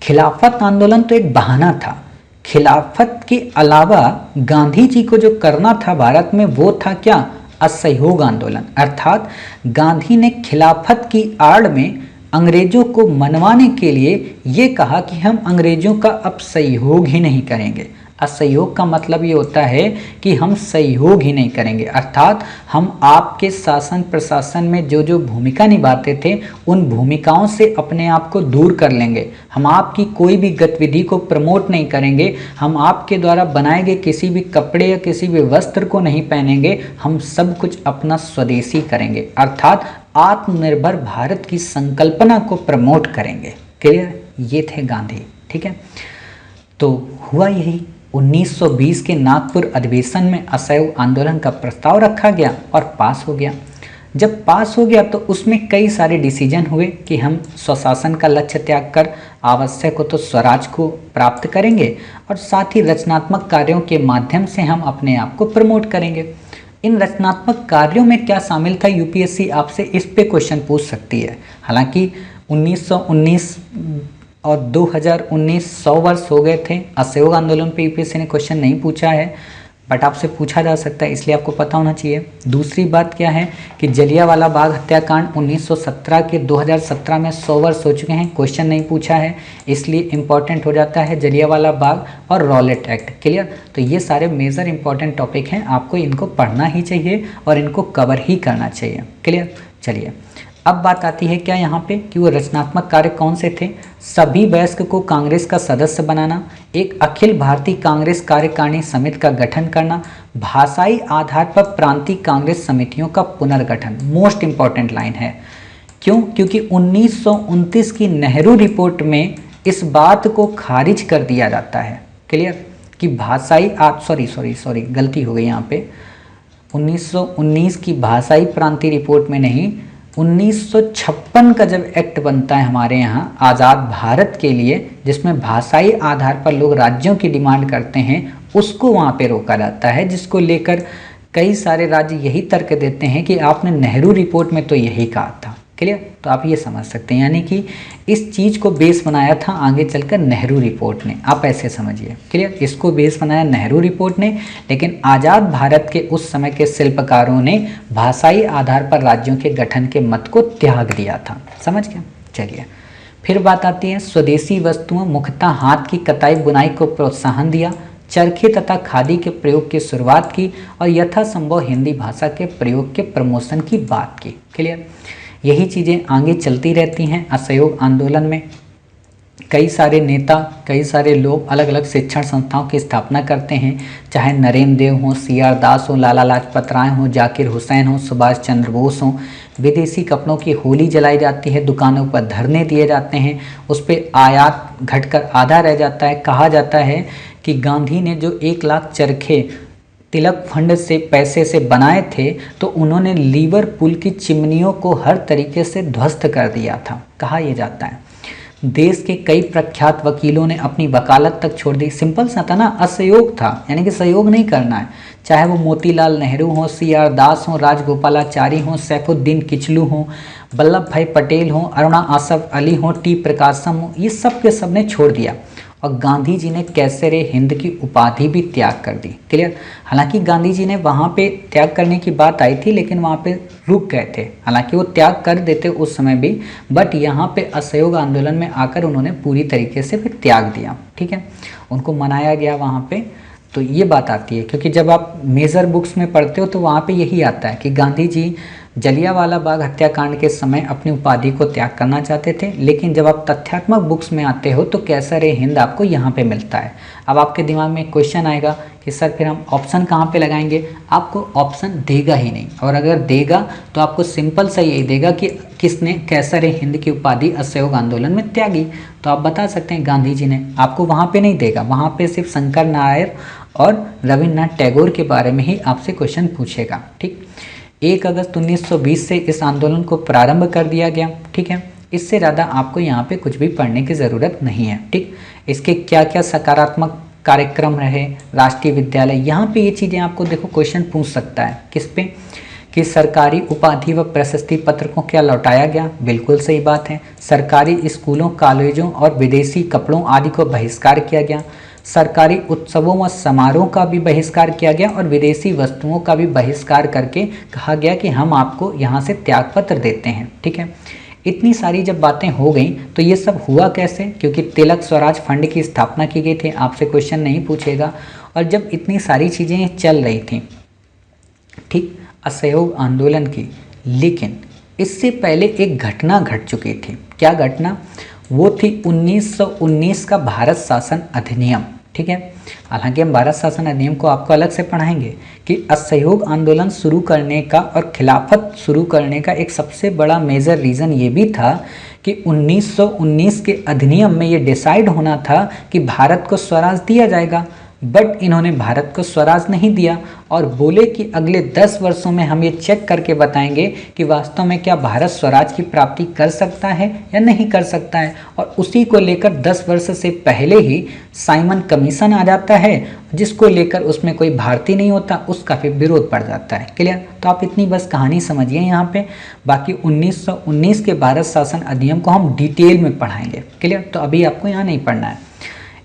Speaker 1: खिलाफत आंदोलन तो एक बहाना था। खिलाफत के अलावा गांधी जी को जो करना था भारत में वो था क्या? असहयोग आंदोलन। अर्थात गांधी ने खिलाफत की आड़ में अंग्रेजों को मनवाने के लिए ये कहा कि हम अंग्रेजों का अब सहयोग ही नहीं करेंगे। असहयोग का मतलब ये होता है कि हम सहयोग ही नहीं करेंगे, अर्थात हम आपके शासन प्रशासन में जो जो भूमिका निभाते थे उन भूमिकाओं से अपने आप को दूर कर लेंगे। हम आपकी कोई भी गतिविधि को प्रमोट नहीं करेंगे, हम आपके द्वारा बनाए गए किसी भी कपड़े या किसी भी वस्त्र को नहीं पहनेंगे, हम सब कुछ अपना स्वदेशी करेंगे, अर्थात आत्मनिर्भर भारत की संकल्पना को प्रमोट करेंगे। क्लियर? ये थे गांधी। ठीक है, तो हुआ यही। 1920 के नागपुर अधिवेशन में असहयोग आंदोलन का प्रस्ताव रखा गया और पास हो गया। जब पास हो गया तो उसमें कई सारे डिसीजन हुए कि हम स्वशासन का लक्ष्य त्याग कर आवश्यक हो तो स्वराज को प्राप्त करेंगे और साथ ही रचनात्मक कार्यों के माध्यम से हम अपने आप को प्रमोट करेंगे। इन रचनात्मक कार्यों में क्या शामिल था, यूपीएससी आपसे इस पे क्वेश्चन पूछ सकती है। हालांकि 1919 और 2019 100 वर्ष हो गए थे, असहयोग आंदोलन पे यूपीएससी ने क्वेश्चन नहीं पूछा है, बट आपसे पूछा जा सकता है, इसलिए आपको पता होना चाहिए। दूसरी बात क्या है कि जलियांवाला बाग हत्याकांड 1917 के 2017 में 100 वर्ष हो चुके हैं, क्वेश्चन नहीं पूछा है, इसलिए इंपॉर्टेंट हो जाता है जलियांवाला बाग और रॉलेट एक्ट। क्लियर? तो ये सारे मेजर इंपॉर्टेंट टॉपिक हैं, आपको इनको पढ़ना ही चाहिए और इनको कवर ही करना चाहिए। क्लियर? चलिए, अब बात आती है क्या यहाँ पे कि वो रचनात्मक कार्य कौन से थे। सभी वयस्क को कांग्रेस का सदस्य बनाना, एक अखिल भारतीय कांग्रेस कार्यकारिणी समिति का गठन करना, भाषाई आधार पर प्रांतीय कांग्रेस समितियों का पुनर्गठन। मोस्ट इंपॉर्टेंट लाइन है। क्यों? क्योंकि 1929 की नेहरू रिपोर्ट में इस बात को खारिज कर दिया जाता है। क्लियर? कि भाषाई सॉरी गलती हो गई यहाँ पे, 1919 की भाषाई प्रांतीय रिपोर्ट में नहीं, 1956 का जब एक्ट बनता है हमारे यहाँ आज़ाद भारत के लिए, जिसमें भाषाई आधार पर लोग राज्यों की डिमांड करते हैं, उसको वहाँ पे रोका जाता है, जिसको लेकर कई सारे राज्य यही तर्क देते हैं कि आपने नेहरू रिपोर्ट में तो यही कहा था। क्लियर? तो आप ये समझ सकते हैं, यानी कि इस चीज़ को बेस बनाया था आगे चलकर नेहरू रिपोर्ट ने, आप ऐसे समझिए। क्लियर? इसको बेस बनाया नेहरू रिपोर्ट ने, लेकिन आज़ाद भारत के उस समय के शिल्पकारों ने भाषाई आधार पर राज्यों के गठन के मत को त्याग दिया था। समझ गए? चलिए, फिर बात आती है स्वदेशी वस्तुओं मुख्यतः हाथ की कताई बुनाई को प्रोत्साहन दिया, चरखे तथा खादी के प्रयोग की शुरुआत की और यथासंभव हिंदी भाषा के प्रयोग के प्रमोशन की बात की। क्लियर? यही चीज़ें आगे चलती रहती हैं। असहयोग आंदोलन में कई सारे नेता, कई सारे लोग अलग अलग शिक्षण संस्थाओं की स्थापना करते हैं, चाहे नरेंद्र देव हों, CR दास हो, लाला लाजपत राय हों, जाकिर हुसैन हो, सुभाष चंद्र बोस हों। विदेशी कपड़ों की होली जलाई जाती है, दुकानों पर धरने दिए जाते हैं, उस पर आयात घटकर आधा रह जाता है। कहा जाता है कि गांधी ने जो 1 लाख चरखे तिलक फंड से पैसे से बनाए थे, तो उन्होंने लिवरपूल की चिमनियों को हर तरीके से ध्वस्त कर दिया था, कहा यह जाता है। देश के कई प्रख्यात वकीलों ने अपनी वकालत तक छोड़ दी। सिंपल सा था ना, असहयोग था, यानी कि सहयोग नहीं करना है। चाहे वो मोतीलाल नेहरू हों, CR दास हों, राजगोपालाचारी हों, सैफुद्दीन किचलू हों, वल्लभ भाई पटेल हों, अरुणा आसफ अली हों, T प्रकाशम हों, ये सब के सब ने छोड़ दिया। और गांधी जी ने कैसरे हिंद की उपाधि भी त्याग कर दी। क्लियर? हालांकि गांधी जी ने वहाँ पे त्याग करने की बात आई थी, लेकिन वहाँ पे रुक गए थे। हालांकि वो त्याग कर देते उस समय भी, बट यहाँ पे असहयोग आंदोलन में आकर उन्होंने पूरी तरीके से फिर त्याग दिया। ठीक है, उनको मनाया गया वहाँ पे। तो ये बात आती है, क्योंकि जब आप मेजर बुक्स में पढ़ते हो तो वहाँ पे यही आता है कि गांधी जी जलियांवाला बाग हत्याकांड के समय अपनी उपाधि को त्याग करना चाहते थे, लेकिन जब आप तथ्यात्मक बुक्स में आते हो तो कैसर हिंद आपको यहाँ पे मिलता है। अब आपके दिमाग में क्वेश्चन आएगा कि सर फिर हम ऑप्शन कहाँ पे लगाएंगे? आपको ऑप्शन देगा ही नहीं, और अगर देगा तो आपको सिंपल सा यही देगा कि किसने कैसर हिंद की उपाधि असहयोग आंदोलन में त्यागी। तो आप बता सकते हैं गांधी जी ने, आपको वहाँ पे नहीं देगा। वहाँ पे सिर्फ शंकर नारायण और रविन्द्रनाथ टैगोर के बारे में ही आपसे क्वेश्चन पूछेगा। ठीक, 1 अगस्त 1920 से इस आंदोलन को प्रारंभ कर दिया गया। ठीक है, इससे ज़्यादा आपको यहाँ पे कुछ भी पढ़ने की ज़रूरत नहीं है। ठीक, इसके क्या क्या सकारात्मक कार्यक्रम रहे, राष्ट्रीय विद्यालय, यहाँ पे ये चीज़ें आपको देखो क्वेश्चन पूछ सकता है। किस पे? कि सरकारी उपाधि व प्रशस्ति पत्र को क्या लौटाया गया? बिल्कुल सही बात है। सरकारी स्कूलों, कॉलेजों और विदेशी कपड़ों आदि को बहिष्कार किया गया। सरकारी उत्सवों व समारोह का भी बहिष्कार किया गया और विदेशी वस्तुओं का भी बहिष्कार करके कहा गया कि हम आपको यहाँ से त्यागपत्र देते हैं। ठीक है, इतनी सारी जब बातें हो गई तो ये सब हुआ कैसे? क्योंकि तिलक स्वराज फंड की स्थापना की गई थी, आपसे क्वेश्चन नहीं पूछेगा। और जब इतनी सारी चीज़ें चल रही थी, ठीक, असहयोग आंदोलन की, लेकिन इससे पहले एक घटना घट चुकी थी। क्या घटना? वो थी 1919 का भारत शासन अधिनियम। ठीक है, हालांकि हम भारत शासन अधिनियम को आपको अलग से पढ़ाएंगे कि असहयोग आंदोलन शुरू करने का और खिलाफत शुरू करने का एक सबसे बड़ा मेजर रीज़न ये भी था कि 1919 के अधिनियम में ये डिसाइड होना था कि भारत को स्वराज दिया जाएगा, बट इन्होंने भारत को स्वराज नहीं दिया और बोले कि अगले 10 वर्षों में हम ये चेक करके बताएंगे कि वास्तव में क्या भारत स्वराज की प्राप्ति कर सकता है या नहीं कर सकता है। और उसी को लेकर 10 वर्ष से पहले ही साइमन कमीशन आ जाता है, जिसको लेकर उसमें कोई भारतीय नहीं होता, उसका फिर विरोध पड़ जाता है। क्लियर? तो आप इतनी बस कहानी समझिए यहाँ पे। बाकी 1919 के भारत शासन अधिनियम को हम डिटेल में पढ़ाएंगे। क्लियर? तो अभी आपको यहाँ नहीं पढ़ना है।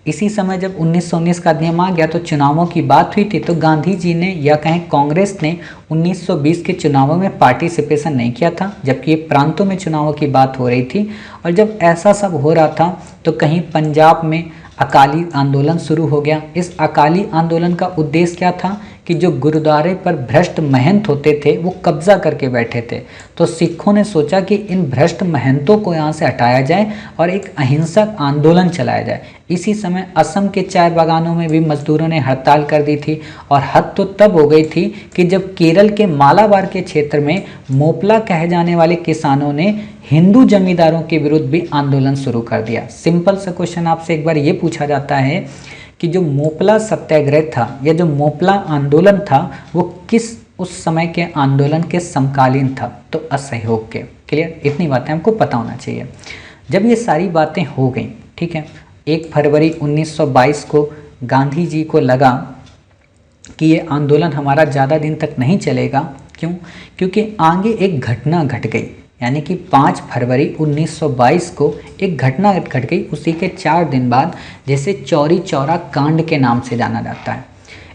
Speaker 1: इसी समय जब 1919 का अधिनियम आ गया तो चुनावों की बात हुई थी, तो गांधी जी ने या कहें कांग्रेस ने 1920 के चुनावों में पार्टिसिपेशन नहीं किया था, जबकि ये प्रांतों में चुनावों की बात हो रही थी। और जब ऐसा सब हो रहा था तो कहीं पंजाब में अकाली आंदोलन शुरू हो गया। इस अकाली आंदोलन का उद्देश्य क्या था कि जो गुरुद्वारे पर भ्रष्ट महंत होते थे वो कब्जा करके बैठे थे, तो सिखों ने सोचा कि इन भ्रष्ट महंतों को यहाँ से हटाया जाए और एक अहिंसक आंदोलन चलाया जाए। इसी समय असम के चाय बागानों में भी मजदूरों ने हड़ताल कर दी थी और हद तो तब हो गई थी कि जब केरल के मालाबार के क्षेत्र में मोपला कहे जाने वाले किसानों ने हिंदू जमींदारों के विरुद्ध भी आंदोलन शुरू कर दिया। सिंपल सा क्वेश्चन आपसे एक बार ये पूछा जाता है कि जो मोपला सत्याग्रह था या जो मोपला आंदोलन था वो किस उस समय के आंदोलन के समकालीन था? तो असहयोग के। क्लियर? इतनी बातें हमको पता होना चाहिए। जब ये सारी बातें हो गई, ठीक है, 1 फरवरी 1922 को गांधी जी को लगा कि ये आंदोलन हमारा ज़्यादा दिन तक नहीं चलेगा। क्यों? क्योंकि आगे एक घटना घट गई, यानी कि 5 फरवरी 1922 को एक घटना घट गई। उसी के 4 दिन बाद, जैसे चौरी चौरा कांड के नाम से जाना जाता है।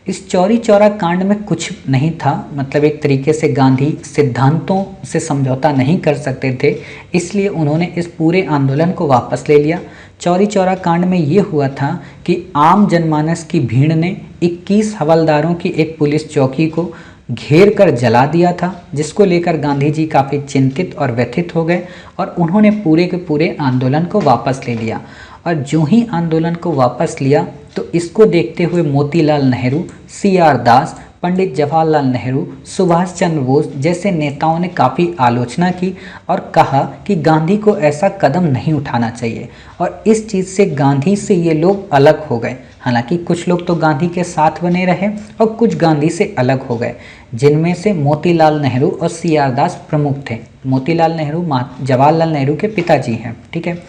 Speaker 1: इस चौरी चौरा कांड में कुछ नहीं था, मतलब एक तरीके से गांधी सिद्धांतों से समझौता नहीं कर सकते थे, इसलिए उन्होंने इस पूरे आंदोलन को वापस ले लिया। चौरी चौरा कांड में ये हुआ था कि आम जनमानस की भीड़ ने 21 हवलदारों की एक पुलिस चौकी को घेर कर जला दिया था, जिसको लेकर गांधी जी काफ़ी चिंतित और व्यथित हो गए और उन्होंने पूरे के पूरे आंदोलन को वापस ले लिया। और जो ही आंदोलन को वापस लिया तो इसको देखते हुए मोतीलाल नेहरू, CR दास, पंडित जवाहरलाल नेहरू, सुभाष चंद्र बोस जैसे नेताओं ने काफ़ी आलोचना की और कहा कि गांधी को ऐसा कदम नहीं उठाना चाहिए। और इस चीज़ से गांधी से ये लोग अलग हो गए। हालांकि कुछ लोग तो गांधी के साथ बने रहे और कुछ गांधी से अलग हो गए, जिनमें से मोतीलाल नेहरू और CR दास प्रमुख थे। मोतीलाल नेहरू जवाहरलाल नेहरू के पिताजी हैं, ठीक है।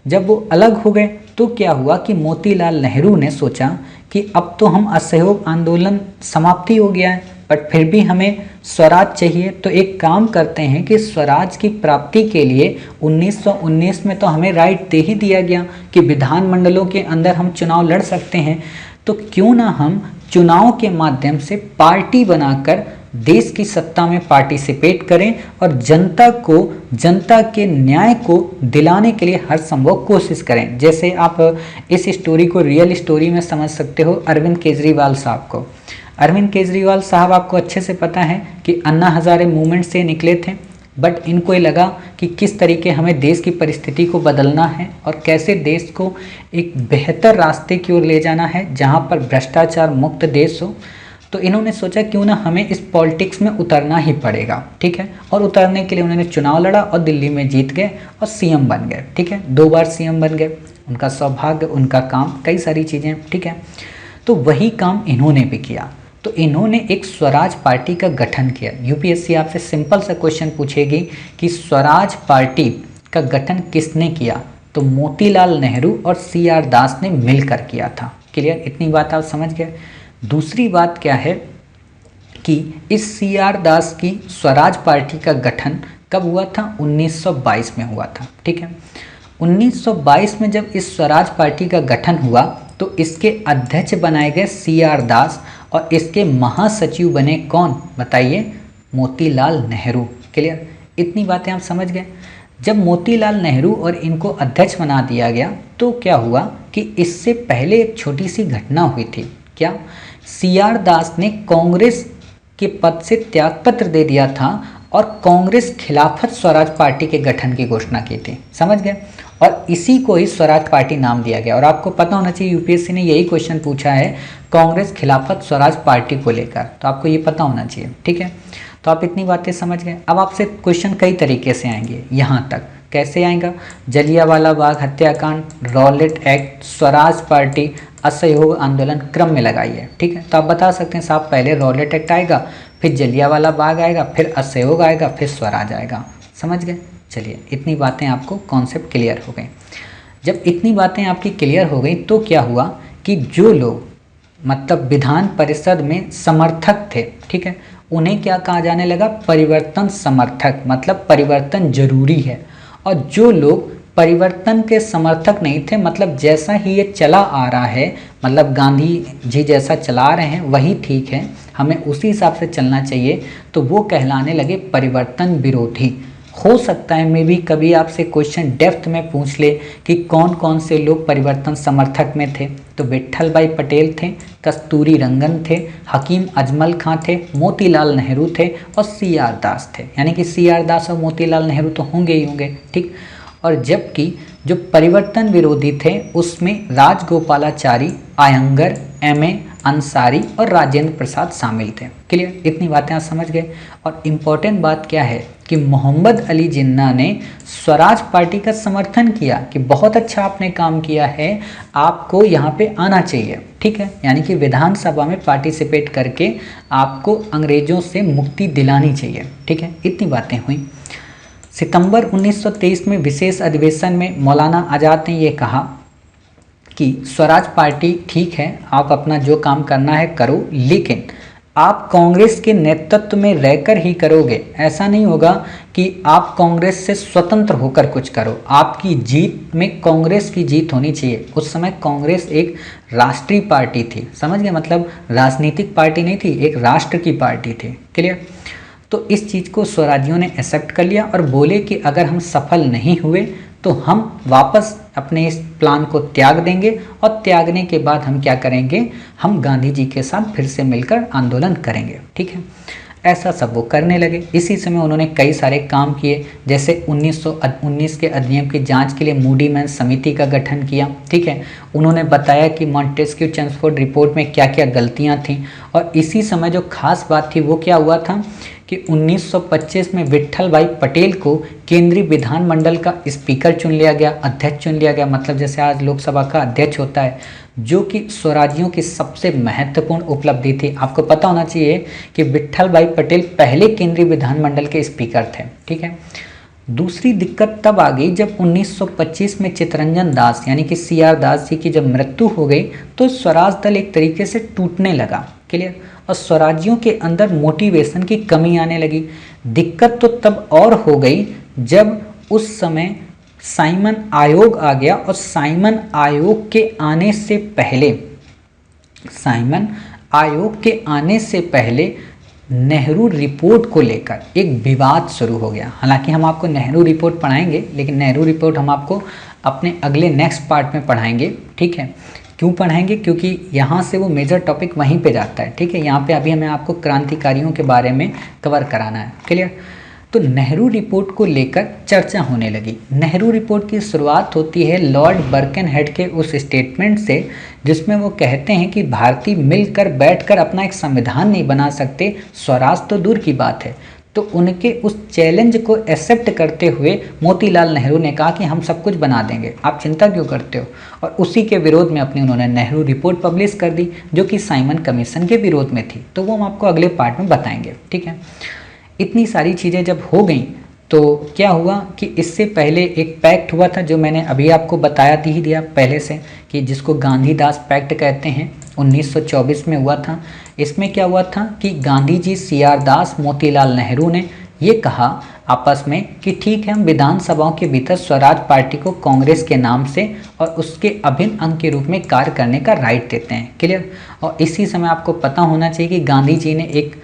Speaker 1: जब वो अलग हो गए तो क्या हुआ कि मोतीलाल नेहरू ने सोचा कि अब तो हम असहयोग आंदोलन समाप्ति हो गया है, बट फिर भी हमें स्वराज चाहिए। तो एक काम करते हैं कि स्वराज की प्राप्ति के लिए 1919 में तो हमें राइट दे ही दिया गया कि विधानमंडलों के अंदर हम चुनाव लड़ सकते हैं, तो क्यों ना हम चुनाव के माध्यम से पार्टी बनाकर देश की सत्ता में पार्टिसिपेट करें और जनता के न्याय को दिलाने के लिए हर संभव कोशिश करें। जैसे आप इस स्टोरी को रियल स्टोरी में समझ सकते हो अरविंद केजरीवाल साहब को। अरविंद केजरीवाल साहब आपको अच्छे से पता है कि अन्ना हजारे मूवमेंट से निकले थे, बट इनको ये लगा कि किस तरीके हमें देश की परिस्थिति को बदलना है और कैसे देश को एक बेहतर रास्ते की ओर ले जाना है जहाँ पर भ्रष्टाचार मुक्त देश हो। तो इन्होंने सोचा क्यों ना हमें इस पॉलिटिक्स में उतरना ही पड़ेगा, ठीक है। और उतरने के लिए उन्होंने चुनाव लड़ा और दिल्ली में जीत गए और CM बन गए, ठीक है। 2 बार CM बन गए, उनका सौभाग्य, उनका काम, कई सारी चीज़ें, ठीक है। तो वही काम इन्होंने भी किया। तो इन्होंने एक स्वराज पार्टी का गठन किया। UPSC आपसे सिंपल सा क्वेश्चन पूछेगी कि स्वराज पार्टी का गठन किसने किया, तो मोतीलाल नेहरू और CR दास ने मिलकर किया था। क्लियर? इतनी बात आप समझ गए। दूसरी बात क्या है कि इस CR दास की स्वराज पार्टी का गठन कब हुआ था? 1922 में हुआ था, ठीक है। 1922 में जब इस स्वराज पार्टी का गठन हुआ तो इसके अध्यक्ष बनाए गए CR दास और इसके महासचिव बने कौन, बताइए? मोतीलाल नेहरू। क्लियर? इतनी बातें आप समझ गए। जब मोतीलाल नेहरू और इनको अध्यक्ष बना दिया गया तो क्या हुआ कि इससे पहले एक छोटी सी घटना हुई थी। क्या? CR दास ने कांग्रेस के पद से त्यागपत्र दे दिया था और कांग्रेस खिलाफत स्वराज पार्टी के गठन की घोषणा की थी। समझ गए? और इसी को ही स्वराज पार्टी नाम दिया गया। और आपको पता होना चाहिए UPSC ने यही क्वेश्चन पूछा है कांग्रेस खिलाफत स्वराज पार्टी को लेकर, तो आपको ये पता होना चाहिए, ठीक है। तो आप इतनी बातें समझ गए। अब आपसे क्वेश्चन कई तरीके से आएंगे। यहाँ तक कैसे आएगा? जलियांवाला बाग हत्याकांड, रॉलेट एक्ट, स्वराज पार्टी, असहयोग आंदोलन, क्रम में लगाइए, ठीक है। तो आप बता सकते हैं साहब पहले रॉलेट एक्ट आएगा, फिर जलियांवाला बाग आएगा, फिर असहयोग आएगा, फिर स्वराज आएगा। समझ गए? चलिए, इतनी बातें आपको कॉन्सेप्ट क्लियर हो गए। जब इतनी बातें आपकी क्लियर हो गई तो क्या हुआ कि जो लोग मतलब विधान परिषद में समर्थक थे, ठीक है, उन्हें क्या कहा जाने लगा? परिवर्तन समर्थक, मतलब परिवर्तन जरूरी है। और जो लोग परिवर्तन के समर्थक नहीं थे, मतलब जैसा ही ये चला आ रहा है, मतलब गांधी जी जैसा चला रहे हैं वही ठीक है, हमें उसी हिसाब से चलना चाहिए, तो वो कहलाने लगे परिवर्तन विरोधी। हो सकता है मे भी कभी आपसे क्वेश्चन डेप्थ में पूछ ले कि कौन कौन से लोग परिवर्तन समर्थक में थे। तो विट्ठल भाई पटेल थे, कस्तूरी रंगन थे, हकीम अजमल खां थे, मोतीलाल नेहरू थे और CR दास थे। यानी कि CR दास और मोतीलाल नेहरू तो होंगे ही होंगे, ठीक। और जबकि जो परिवर्तन विरोधी थे उसमें राजगोपालाचारी, आयंगर, MA अंसारी और राजेंद्र प्रसाद शामिल थे। क्लियर? इतनी बातें आप समझ गए। और इम्पोर्टेंट बात क्या है कि मोहम्मद अली जिन्ना ने स्वराज पार्टी का समर्थन किया कि बहुत अच्छा आपने काम किया है, आपको यहाँ पे आना चाहिए, ठीक है। यानी कि विधानसभा में पार्टिसिपेट करके आपको अंग्रेजों से मुक्ति दिलानी चाहिए, ठीक है। इतनी बातें हुई। सितंबर 1923 में विशेष अधिवेशन में मौलाना आज़ाद ने ये कहा कि स्वराज पार्टी ठीक है, आप अपना जो काम करना है करो, लेकिन आप कांग्रेस के नेतृत्व में रहकर ही करोगे। ऐसा नहीं होगा कि आप कांग्रेस से स्वतंत्र होकर कुछ करो। आपकी जीत में कांग्रेस की जीत होनी चाहिए। उस समय कांग्रेस एक राष्ट्रीय पार्टी थी, समझ गए, मतलब राजनीतिक पार्टी नहीं थी, एक राष्ट्र की पार्टी थी। क्लियर? तो इस चीज़ को स्वराजियों ने एक्सेप्ट कर लिया और बोले कि अगर हम सफल नहीं हुए तो हम वापस अपने इस प्लान को त्याग देंगे, और त्यागने के बाद हम क्या करेंगे, हम गांधी जी के साथ फिर से मिलकर आंदोलन करेंगे। ठीक है, ऐसा सब वो करने लगे। इसी समय उन्होंने कई सारे काम किए, जैसे 1919 के अधिनियम की जांच के लिए मूडी मैन समिति का गठन किया। ठीक है, उन्होंने बताया कि मॉन्टेस्क्यू चेम्सफोर्ड रिपोर्ट में क्या क्या गलतियां थीं, और इसी समय जो खास बात थी वो क्या हुआ था कि 1925 में विट्ठल भाई पटेल को केंद्रीय विधानमंडल का स्पीकर चुन लिया गया, अध्यक्ष चुन लिया गया, मतलब जैसे आज लोकसभा का अध्यक्ष होता है, जो कि स्वराजियों की सबसे महत्वपूर्ण उपलब्धि थी। आपको पता होना चाहिए कि विट्ठल भाई पटेल पहले केंद्रीय विधानमंडल के स्पीकर थे। ठीक है, दूसरी दिक्कत तब आ गई जब 1925 में चित्तरंजन दास यानी कि CR दास जी की जब मृत्यु हो गई तो स्वराज दल एक तरीके से टूटने लगा। क्लियर? और स्वराजियों के अंदर मोटिवेशन की कमी आने लगी। दिक्कत तो तब और हो गई जब उस समय साइमन आयोग आ गया, और साइमन आयोग के आने से पहले, साइमन आयोग के आने से पहले नेहरू रिपोर्ट को लेकर एक विवाद शुरू हो गया। हालांकि हम आपको नेहरू रिपोर्ट पढ़ाएंगे, लेकिन नेहरू रिपोर्ट हम आपको अपने अगले नेक्स्ट पार्ट में पढ़ाएंगे। ठीक है, क्यों पढ़ाएंगे? क्योंकि यहाँ से वो मेजर टॉपिक वहीं पे जाता है। ठीक है, यहाँ पे अभी हमें आपको क्रांतिकारियों के बारे में कवर कराना है। क्लियर? तो नेहरू रिपोर्ट को लेकर चर्चा होने लगी। नेहरू रिपोर्ट की शुरुआत होती है लॉर्ड बर्कनहेड के उस स्टेटमेंट से, जिसमें वो कहते हैं कि भारतीय मिलकर बैठकर अपना एक संविधान नहीं बना सकते, स्वराज तो दूर की बात है। तो उनके उस चैलेंज को एक्सेप्ट करते हुए मोतीलाल नेहरू ने कहा कि हम सब कुछ बना देंगे, आप चिंता क्यों करते हो। और उसी के विरोध में अपनी उन्होंने नेहरू रिपोर्ट पब्लिश कर दी, जो कि साइमन कमीशन के विरोध में थी। तो वो हम आपको अगले पार्ट में बताएंगे। ठीक है, इतनी सारी चीज़ें जब हो गई तो क्या हुआ कि इससे पहले एक पैक्ट हुआ था, जो मैंने अभी आपको बताया ही दिया पहले से, कि जिसको गांधीदास पैक्ट कहते हैं, 1924 में हुआ था। इसमें क्या हुआ था कि गांधी जी, CR दास, मोतीलाल नेहरू ने ये कहा आपस में कि ठीक है, हम विधानसभाओं के भीतर स्वराज पार्टी को कांग्रेस के नाम से और उसके अभिन्न अंग के रूप में कार्य करने का राइट देते हैं। क्लियर? और इसी समय आपको पता होना चाहिए कि गांधी जी ने एक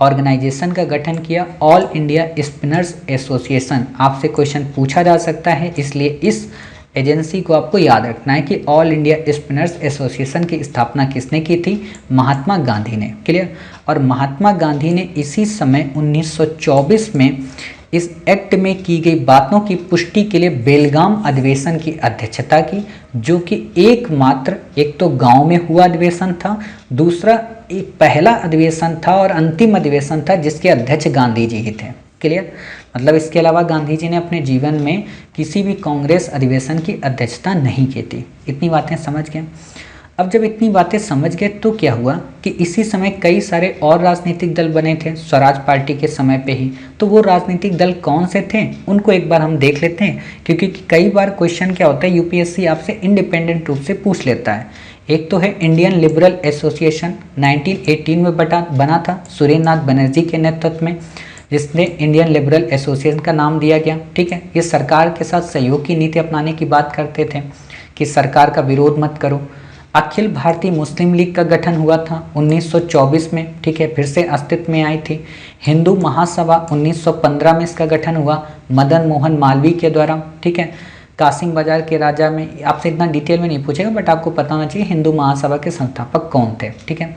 Speaker 1: ऑर्गेनाइजेशन का गठन किया, ऑल इंडिया स्पिनर्स एसोसिएशन। आपसे क्वेश्चन पूछा जा सकता है, इसलिए इस एजेंसी को आपको याद रखना है कि ऑल इंडिया स्पिनर्स एसोसिएशन की स्थापना किसने की थी? महात्मा गांधी ने। क्लियर? और महात्मा गांधी ने इसी समय 1924 में इस एक्ट में की गई बातों की पुष्टि के लिए बेलगाम अधिवेशन की अध्यक्षता की, जो कि एकमात्र, एक तो गांव में हुआ अधिवेशन था, दूसरा एक पहला अधिवेशन था और अंतिम अधिवेशन था जिसके अध्यक्ष गांधी जी ही थे। क्लियर? मतलब इसके अलावा गांधी जी ने अपने जीवन में किसी भी कांग्रेस अधिवेशन की अध्यक्षता नहीं की थी। इतनी बातें समझ गए? अब जब इतनी बातें समझ गए तो क्या हुआ कि इसी समय कई सारे और राजनीतिक दल बने थे स्वराज पार्टी के समय पे ही। तो वो राजनीतिक दल कौन से थे उनको एक बार हम देख लेते हैं, क्योंकि कई बार क्वेश्चन क्या होता है, यूपीएससी आपसे इंडिपेंडेंट रूप से पूछ लेता है। एक तो है इंडियन लिबरल एसोसिएशन, 1918 में बना था सुरेंद्र नाथ बनर्जी के नेतृत्व में, जिसने इंडियन लिबरल एसोसिएशन का नाम दिया गया। ठीक है, ये सरकार के साथ सहयोग की नीति अपनाने की बात करते थे कि सरकार का विरोध मत करो। अखिल भारतीय मुस्लिम लीग का गठन हुआ था 1924 में। ठीक है, फिर से अस्तित्व में आई थी। हिंदू महासभा 1915 में इसका गठन हुआ मदन मोहन मालवीय के द्वारा। ठीक है, कासिम बाजार के राजा में, आपसे इतना डिटेल में नहीं पूछेगा बट आपको पता होना चाहिए हिंदू महासभा के संस्थापक कौन थे। ठीक है,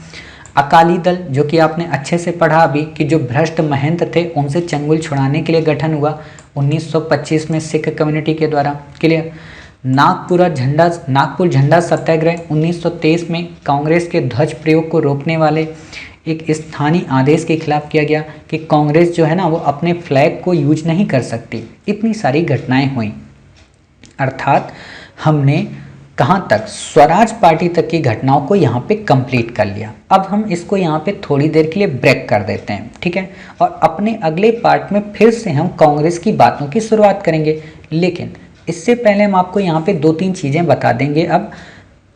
Speaker 1: अकाली दल, जो कि आपने अच्छे से पढ़ा अभी कि जो भ्रष्ट महंत थे उनसे चंगुल छुड़ाने के लिए गठन हुआ 1925 में सिख कम्युनिटी के द्वारा। क्लियर? नागपुर झंडा सत्याग्रह 1923 में कांग्रेस के ध्वज प्रयोग को रोकने वाले एक स्थानीय आदेश के खिलाफ किया गया कि कांग्रेस जो है ना वो अपने फ्लैग को यूज नहीं कर सकती। इतनी सारी घटनाएं हुई, अर्थात हमने कहाँ तक, स्वराज पार्टी तक की घटनाओं को यहाँ पे कंप्लीट कर लिया। अब हम इसको यहाँ पे थोड़ी देर के लिए ब्रेक कर देते हैं। ठीक है, और अपने अगले पार्ट में फिर से हम कांग्रेस की बातों की शुरुआत करेंगे। लेकिन इससे पहले हम आपको यहाँ पे 2-3 चीज़ें बता देंगे। अब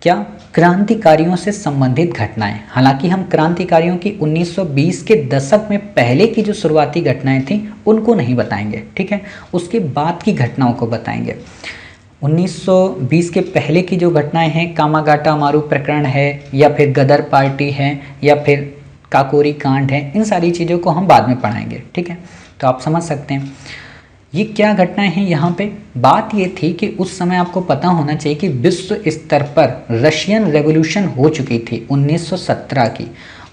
Speaker 1: क्या क्रांतिकारियों से संबंधित घटनाएं। हालांकि हम क्रांतिकारियों की 1920 के दशक में पहले की जो शुरुआती घटनाएं थी उनको नहीं बताएंगे, ठीक है, उसके बाद की घटनाओं को बताएंगे। 1920 के पहले की जो घटनाएं हैं, कामागाटा मारू प्रकरण है या फिर गदर पार्टी है या फिर काकोरी कांड है, इन सारी चीज़ों को हम बाद में पढ़ाएंगे, ठीक है। तो आप समझ सकते हैं ये क्या घटनाएं हैं। यहाँ पे बात ये थी कि उस समय आपको पता होना चाहिए कि विश्व स्तर पर रशियन रेवोल्यूशन हो चुकी थी 1917 की।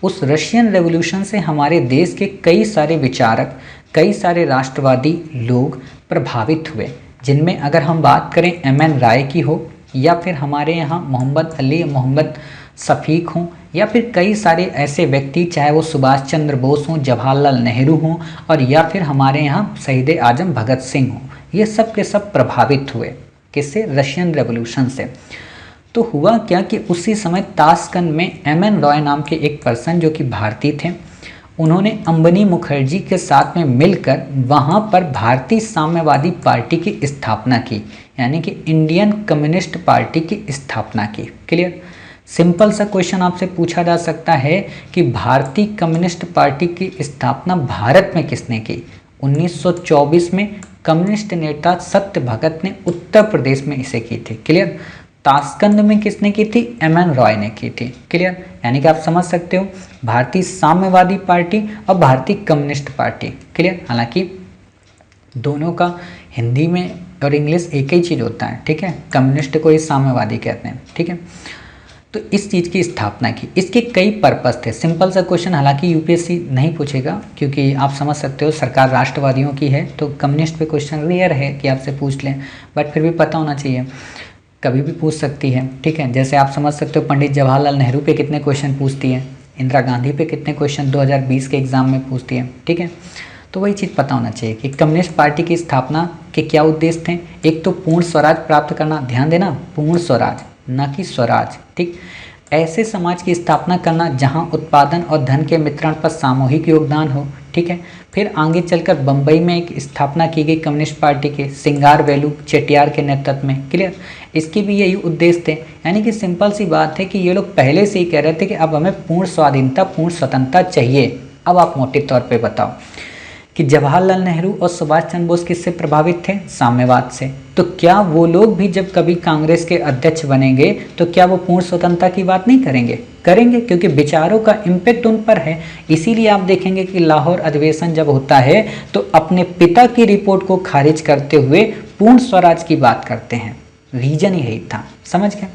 Speaker 1: उस रशियन रेवोल्यूशन से हमारे देश के कई सारे विचारक, कई सारे राष्ट्रवादी लोग प्रभावित हुए, जिनमें अगर हम बात करें एम.एन. राय की हो या फिर हमारे यहाँ मोहम्मद अली, मोहम्मद शफीक हों या फिर कई सारे ऐसे व्यक्ति, चाहे वो सुभाष चंद्र बोस हों, जवाहरलाल नेहरू हों और या फिर हमारे यहाँ शहीद आजम भगत सिंह हों, ये सब के सब प्रभावित हुए किससे, रशियन रेवोल्यूशन से। तो हुआ क्या कि उसी समय ताशकंद में एम.एन. रॉय नाम के एक पर्सन जो कि भारतीय थे, उन्होंने अंबनी मुखर्जी के साथ में मिलकर वहाँ पर भारतीय साम्यवादी पार्टी की स्थापना की, यानी कि इंडियन कम्युनिस्ट पार्टी की स्थापना की। क्लियर। सिंपल सा क्वेश्चन आपसे पूछा जा सकता है कि भारतीय कम्युनिस्ट पार्टी की स्थापना भारत में किसने की। 1924 में कम्युनिस्ट नेता सत्य भगत ने उत्तर प्रदेश में इसे की थी। क्लियर। ताशकंद में किसने की थी, एम.एन. रॉय ने की थी। क्लियर। यानी कि आप समझ सकते हो भारतीय साम्यवादी पार्टी और भारतीय कम्युनिस्ट पार्टी। क्लियर। हालांकि दोनों का हिंदी में और इंग्लिश एक ही चीज़ होता है, ठीक है, कम्युनिस्ट को ही साम्यवादी कहते हैं, ठीक है। तो इस चीज़ की स्थापना की, इसके कई पर्पस थे। सिंपल सा क्वेश्चन हालांकि यूपीएससी नहीं पूछेगा क्योंकि आप समझ सकते हो सरकार राष्ट्रवादियों की है, तो कम्युनिस्ट पे क्वेश्चन रेयर है कि आपसे पूछ लें, बट फिर भी पता होना चाहिए, कभी भी पूछ सकती है, ठीक है। जैसे आप समझ सकते हो पंडित जवाहरलाल नेहरू पे कितने क्वेश्चन पूछती है, इंदिरा गांधी पे कितने क्वेश्चन 2020 के एग्जाम में पूछती है, ठीक है। तो वही चीज़ पता होना चाहिए कि कम्युनिस्ट पार्टी की स्थापना के क्या उद्देश्य थे। एक तो पूर्ण स्वराज प्राप्त करना, ध्यान देना, पूर्ण स्वराज न कि स्वराज, ठीक। ऐसे समाज की स्थापना करना जहां उत्पादन और धन के वितरण पर सामूहिक योगदान हो, ठीक है। फिर आगे चलकर बम्बई में एक स्थापना की गई कम्युनिस्ट पार्टी के सिंगारवेलु चेटियार के नेतृत्व में। क्लियर। इसके भी यही उद्देश्य थे, यानी कि सिंपल सी बात है कि ये लोग पहले से ही कह रहे थे कि अब हमें पूर्ण स्वाधीनता, पूर्ण स्वतंत्रता चाहिए। अब आप मोटे तौर पर बताओ कि जवाहरलाल नेहरू और सुभाष चंद्र बोस किससे प्रभावित थे, साम्यवाद से। तो क्या वो लोग भी जब कभी कांग्रेस के अध्यक्ष बनेंगे तो क्या वो पूर्ण स्वतंत्रता की बात नहीं करेंगे, करेंगे, क्योंकि विचारों का इम्पैक्ट उन पर है। इसीलिए आप देखेंगे कि लाहौर अधिवेशन जब होता है तो अपने पिता की रिपोर्ट को खारिज करते हुए पूर्ण स्वराज की बात करते हैं। रीजन यही था, समझ गए।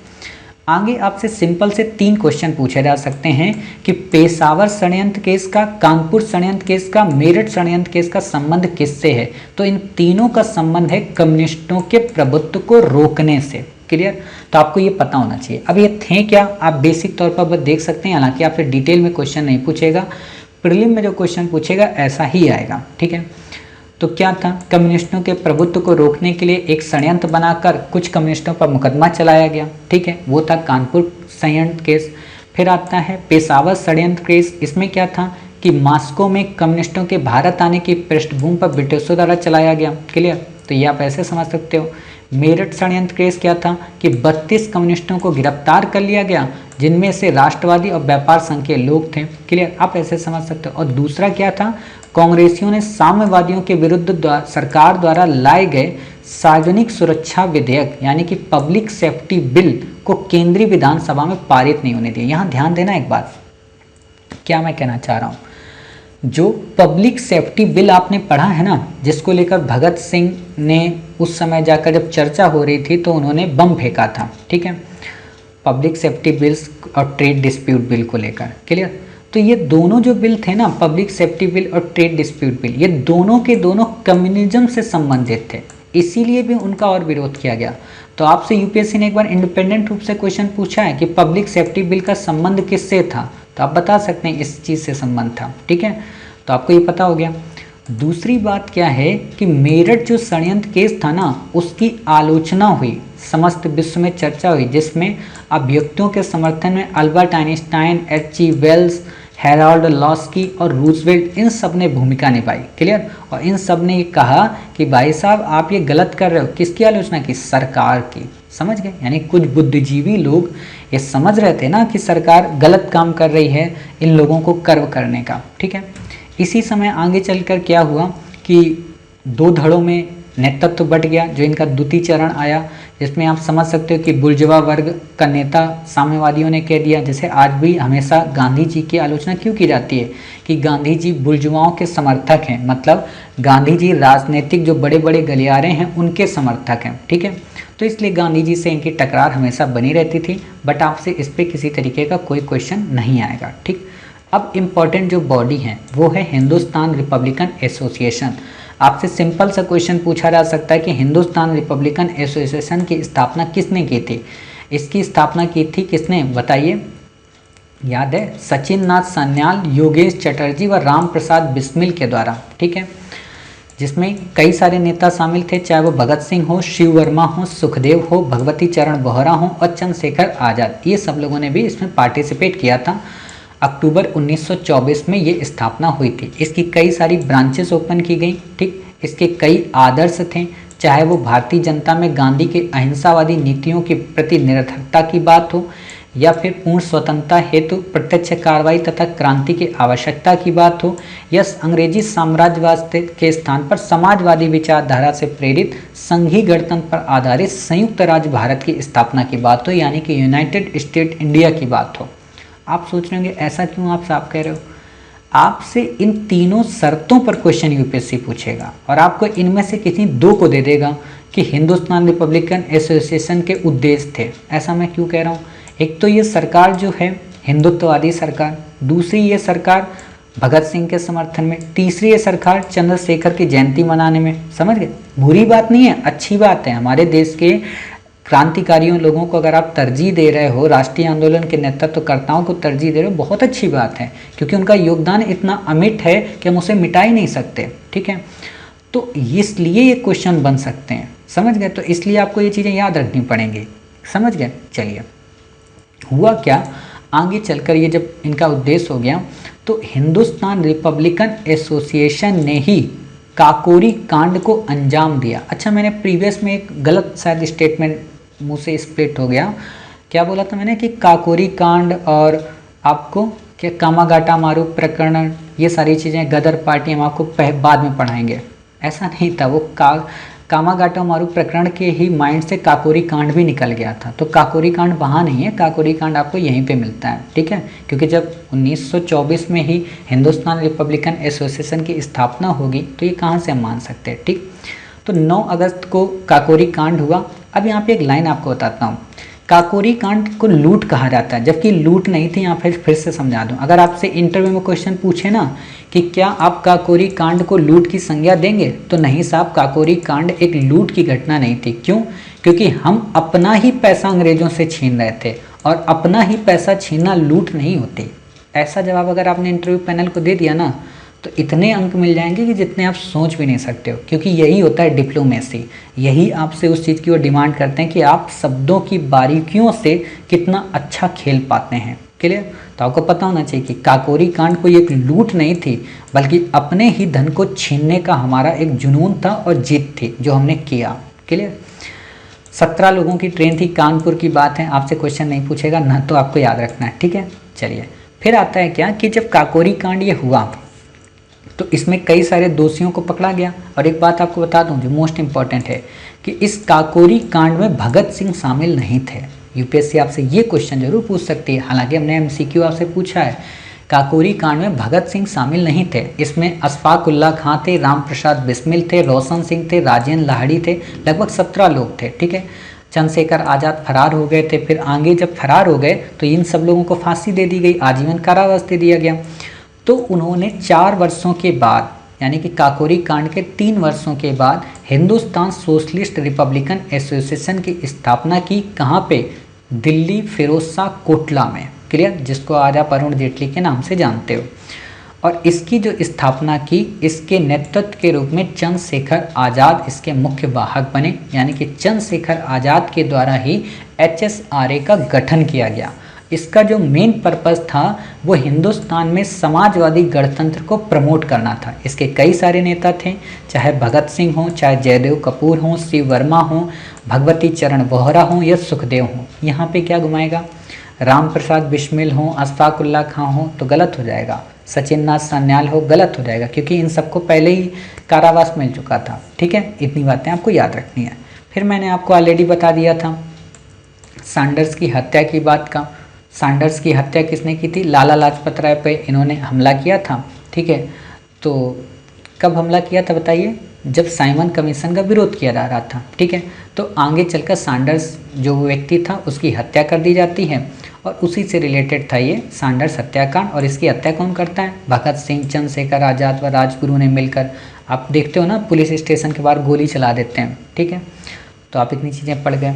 Speaker 1: आगे आपसे सिंपल से 3 क्वेश्चन पूछे जा सकते हैं कि पेशावर षड्यंत्र केस का, कानपुर षड्यंत्र केस का, मेरठ षड्यंत्र केस का संबंध किससे है। तो इन तीनों का संबंध है कम्युनिस्टों के प्रभुत्व को रोकने से। क्लियर। तो आपको ये पता होना चाहिए। अब ये थे क्या, आप बेसिक तौर पर बस देख सकते हैं, हालांकि आपसे डिटेल में क्वेश्चन नहीं पूछेगा, प्रीलिम में जो क्वेश्चन पूछेगा ऐसा ही आएगा, ठीक है। तो क्या था, कम्युनिस्टों के प्रभुत्व को रोकने के लिए एक षड्यंत्र बनाकर कुछ कम्युनिस्टों पर मुकदमा चलाया गया, ठीक है, वो था कानपुर षड्यंत्र केस। फिर आता है पेशावर षड्यंत्र केस। इसमें क्या था कि मॉस्को में कम्युनिस्टों के भारत आने की पृष्ठभूमि पर ब्रिटिशों द्वारा चलाया गया। क्लियर। तो ये आप ऐसे समझ सकते हो। मेरठ षड्यंत्र केस क्या था कि 32 कम्युनिस्टों को गिरफ्तार कर लिया गया, जिनमें से राष्ट्रवादी और व्यापार संघ के लोग थे। क्लियर। आप ऐसे समझ सकते हो। और दूसरा क्या था, कांग्रेसियों ने साम्यवादियों के विरुद्ध सरकार द्वारा लाए गए सार्वजनिक सुरक्षा विधेयक यानी कि पब्लिक सेफ्टी बिल को केंद्रीय विधानसभा में पारित नहीं होने दिया। यहाँ ध्यान देना एक बात, क्या मैं कहना चाह रहा हूँ, जो पब्लिक सेफ्टी बिल आपने पढ़ा है ना, जिसको लेकर भगत सिंह ने उस समय जाकर जब चर्चा हो रही थी तो उन्होंने बम फेंका था, ठीक है, पब्लिक सेफ्टी बिल्स और ट्रेड डिस्प्यूट बिल को लेकर। क्लियर। तो ये दोनों जो बिल थे ना, पब्लिक सेफ्टी बिल और ट्रेड डिस्प्यूट बिल, ये दोनों के दोनों कम्युनिज्म से संबंधित थे, इसीलिए भी उनका और विरोध किया गया। तो आपसे यूपीएससी ने एक बार इंडिपेंडेंट रूप से क्वेश्चन पूछा है कि पब्लिक सेफ्टी बिल का संबंध किससे था, तो आप बता सकते हैं इस चीज़ से संबंध था, ठीक है। तो आपको ये पता हो गया। दूसरी बात क्या है कि मेरठ जो षड्यंत्र केस था ना, उसकी आलोचना हुई, समस्त विश्व में चर्चा हुई, जिसमें अभियुक्तों के समर्थन में Albert Einstein, H.G. Wells, Harold Laski और रूजवेल्ट, इन सब ने भूमिका निभाई। क्लियर। और इन सब ने कहा कि भाई साहब आप ये गलत कर रहे हो। किसकी आलोचना की? सरकार की। समझ गए? यानी कुछ बुद्धिजीवी लोग ये समझ रहे थे ना कि सरकार गलत काम कर रही है इन लोगों को कर्व करने का। ठीक है। इसी समय आगे चलकर क्या हुआ कि दो धड़ों में नेतृत्व बट गया, जो इनका द्वितीय चरण आया, जिसमें आप समझ सकते हो कि बुर्जुआ वर्ग का नेता साम्यवादियों ने कह दिया। जैसे आज भी हमेशा गांधी जी की आलोचना क्यों की जाती है कि गांधी जी बुर्जुआओं के समर्थक हैं, मतलब गांधी जी राजनीतिक जो बड़े बड़े गलियारे हैं उनके समर्थक हैं। ठीक है। तो इसलिए गांधी जी से इनकी टकरार हमेशा बनी रहती थी, बट आपसे इस पर किसी तरीके का कोई क्वेश्चन नहीं आएगा। ठीक। अब इम्पॉर्टेंट जो बॉडी है वो है हिंदुस्तान रिपब्लिकन एसोसिएशन। आपसे सिंपल सा क्वेश्चन पूछा जा सकता है कि हिंदुस्तान रिपब्लिकन एसोसिएशन की स्थापना किसने की थी? इसकी स्थापना की थी किसने? बताइए। याद है? सचिन नाथ सान्याल, योगेश चटर्जी व राम प्रसाद बिस्मिल के द्वारा। ठीक है। जिसमें कई सारे नेता शामिल थे, चाहे वो भगत सिंह हो, शिव वर्मा हो, सुखदेव हो, भगवती चरण बोहरा हो और चंद्रशेखर आज़ाद, ये सब लोगों ने भी इसमें पार्टिसिपेट किया था। अक्टूबर 1924 में ये स्थापना हुई थी। इसकी कई सारी ब्रांचेस ओपन की गई। ठीक। इसके कई आदर्श थे, चाहे वो भारतीय जनता में गांधी के अहिंसावादी नीतियों के प्रति निरर्थकता की बात हो, या फिर पूर्ण स्वतंत्रता हेतु प्रत्यक्ष कार्रवाई तथा क्रांति की आवश्यकता की बात हो, या अंग्रेजी साम्राज्यवाद के स्थान पर समाजवादी विचारधारा से प्रेरित संघीय गणतंत्र पर आधारित संयुक्त राज्य भारत की स्थापना की बात हो, यानी कि यूनाइटेड स्टेट इंडिया की बात हो। आप सोच रहे होंगे ऐसा क्यों आप साफ कह रहे हो? आपसे इन तीनों शर्तों पर क्वेश्चन यूपीएससी पूछेगा और आपको इनमें से किसी दो को दे देगा कि हिंदुस्तान रिपब्लिकन एसोसिएशन के उद्देश्य थे। ऐसा मैं क्यों कह रहा हूँ? एक तो ये सरकार जो है हिंदुत्ववादी सरकार, दूसरी ये सरकार भगत सिंह के समर्थन में, तीसरी ये सरकार चंद्रशेखर की जयंती मनाने में। समझ गए? बुरी बात नहीं है, अच्छी बात है। हमारे देश के क्रांतिकारियों लोगों को अगर आप तरजीह दे रहे हो, राष्ट्रीय आंदोलन के नेतृत्वकर्ताओं को तरजीह दे रहे हो, बहुत अच्छी बात है, क्योंकि उनका योगदान इतना अमिट है कि हम उसे मिटा ही नहीं सकते। ठीक है। तो इसलिए ये क्वेश्चन बन सकते हैं। समझ गए? तो इसलिए आपको ये चीज़ें याद रखनी पड़ेंगी। समझ गए? चलिए, हुआ क्या आगे चलकर, ये जब इनका उद्देश्य हो गया तो हिंदुस्तान रिपब्लिकन एसोसिएशन ने ही काकोरी कांड को अंजाम दिया। अच्छा, मैंने प्रीवियस में एक गलत शायद स्टेटमेंट मुँह से स्प्लिट हो गया। क्या बोला था मैंने कि काकोरी कांड और आपको क्या कामागाटा मारू प्रकरण, ये सारी चीज़ें गदर पार्टी हम आपको बाद में पढ़ाएंगे। ऐसा नहीं था। वो कामागाटा मारू प्रकरण के ही माइंड से काकोरी कांड भी निकल गया था। तो काकोरी कांड वहाँ नहीं है, काकोरी कांड आपको यहीं पे मिलता है। ठीक है। क्योंकि जब 1924 में ही हिंदुस्तान रिपब्लिकन एसोसिएशन की स्थापना होगी तो ये कहाँ से हम मान सकते हैं। ठीक। तो 9 अगस्त को काकोरी कांड हुआ। अब यहाँ पे एक लाइन आपको बताता हूँ। काकोरी कांड को लूट कहा जाता है, जबकि लूट नहीं थी। यहाँ फिर से समझा दूँ। अगर आपसे इंटरव्यू में क्वेश्चन पूछे ना कि क्या आप काकोरी कांड को लूट की संज्ञा देंगे, तो नहीं साहब, काकोरी कांड एक लूट की घटना नहीं थी। क्यों? क्योंकि हम अपना ही पैसा अंग्रेजों से छीन रहे थे, और अपना ही पैसा छीनना लूट नहीं होती। ऐसा जवाब अगर आपने इंटरव्यू पैनल को दे दिया ना तो इतने अंक मिल जाएंगे कि जितने आप सोच भी नहीं सकते हो, क्योंकि यही होता है डिप्लोमेसी। यही आपसे उस चीज़ की ओर डिमांड करते हैं कि आप शब्दों की बारीकियों से कितना अच्छा खेल पाते हैं। क्लियर? तो आपको पता होना चाहिए कि काकोरी कांड कोई एक लूट नहीं थी, बल्कि अपने ही धन को छीनने का हमारा एक जुनून था और जीत थी जो हमने किया। क्लियर? 17 लोगों की ट्रेन थी, कानपुर की बात है। आपसे क्वेश्चन नहीं पूछेगा ना, तो आपको याद रखना है। ठीक है। चलिए, फिर आता है क्या कि जब काकोरी कांड ये हुआ तो इसमें कई सारे दोषियों को पकड़ा गया। और एक बात आपको बता दूं जो मोस्ट इम्पॉर्टेंट है कि इस काकोरी कांड में भगत सिंह शामिल नहीं थे। यूपीएससी आपसे ये क्वेश्चन जरूर पूछ सकती है, हालांकि हमने एमसीक्यू आपसे पूछा है। काकोरी कांड में भगत सिंह शामिल नहीं थे। इसमें अशफाक उल्लाह खां थे, राम प्रसाद बिस्मिल थे, रोशन सिंह थे, राजेंद्र लाहिड़ी थे, लगभग 17 लोग थे। ठीक है। चंद्रशेखर आज़ाद फरार हो गए थे। फिर आगे जब फरार हो गए तो इन सब लोगों को फांसी दे दी गई, आजीवन कारावास दे दिया गया। तो उन्होंने 4 वर्षों के बाद, यानी कि काकोरी कांड के 3 वर्षों के बाद हिंदुस्तान सोशलिस्ट रिपब्लिकन एसोसिएशन की स्थापना की। कहाँ पे? दिल्ली फिरोजशाह कोटला में। क्लियर? जिसको आज आप अरुण जेटली के नाम से जानते हो। और इसकी जो स्थापना की, इसके नेतृत्व के रूप में चंद्रशेखर आज़ाद इसके मुख्य वाहक बने, यानी कि चंद्रशेखर आज़ाद के द्वारा ही HSRA का गठन किया गया। इसका जो मेन पर्पस था वो हिंदुस्तान में समाजवादी गणतंत्र को प्रमोट करना था। इसके कई सारे नेता थे, चाहे भगत सिंह हो, चाहे जयदेव कपूर हो, शिव वर्मा हो, भगवती चरण वोहरा हो या सुखदेव हो। यहाँ पे क्या घुमाएगा, राम प्रसाद बिस्मिल हो, अशफाकुल्ला खां हो तो गलत हो जाएगा, सचिन नाथ सान्याल हो गलत हो जाएगा, क्योंकि इन सबको पहले ही कारावास मिल चुका था। ठीक है, इतनी बातें आपको याद रखनी है। फिर मैंने आपको ऑलरेडी बता दिया था सैंडर्स की हत्या की बात का। सैंडर्स की हत्या किसने की थी, लाला लाजपत राय पे इन्होंने हमला किया था। ठीक है, तो कब हमला किया था बताइए, जब साइमन कमीशन का विरोध किया जा रहा था। ठीक है, तो आगे चलकर सैंडर्स जो व्यक्ति था उसकी हत्या कर दी जाती है और उसी से रिलेटेड था ये सैंडर्स हत्याकांड। और इसकी हत्या कौन करता है, भगत सिंह, चंद्रशेखर आज़ाद व राजगुरु ने मिलकर। आप देखते हो ना पुलिस स्टेशन के बाहर गोली चला देते हैं। ठीक है, तो आप इतनी चीज़ें पढ़ गए।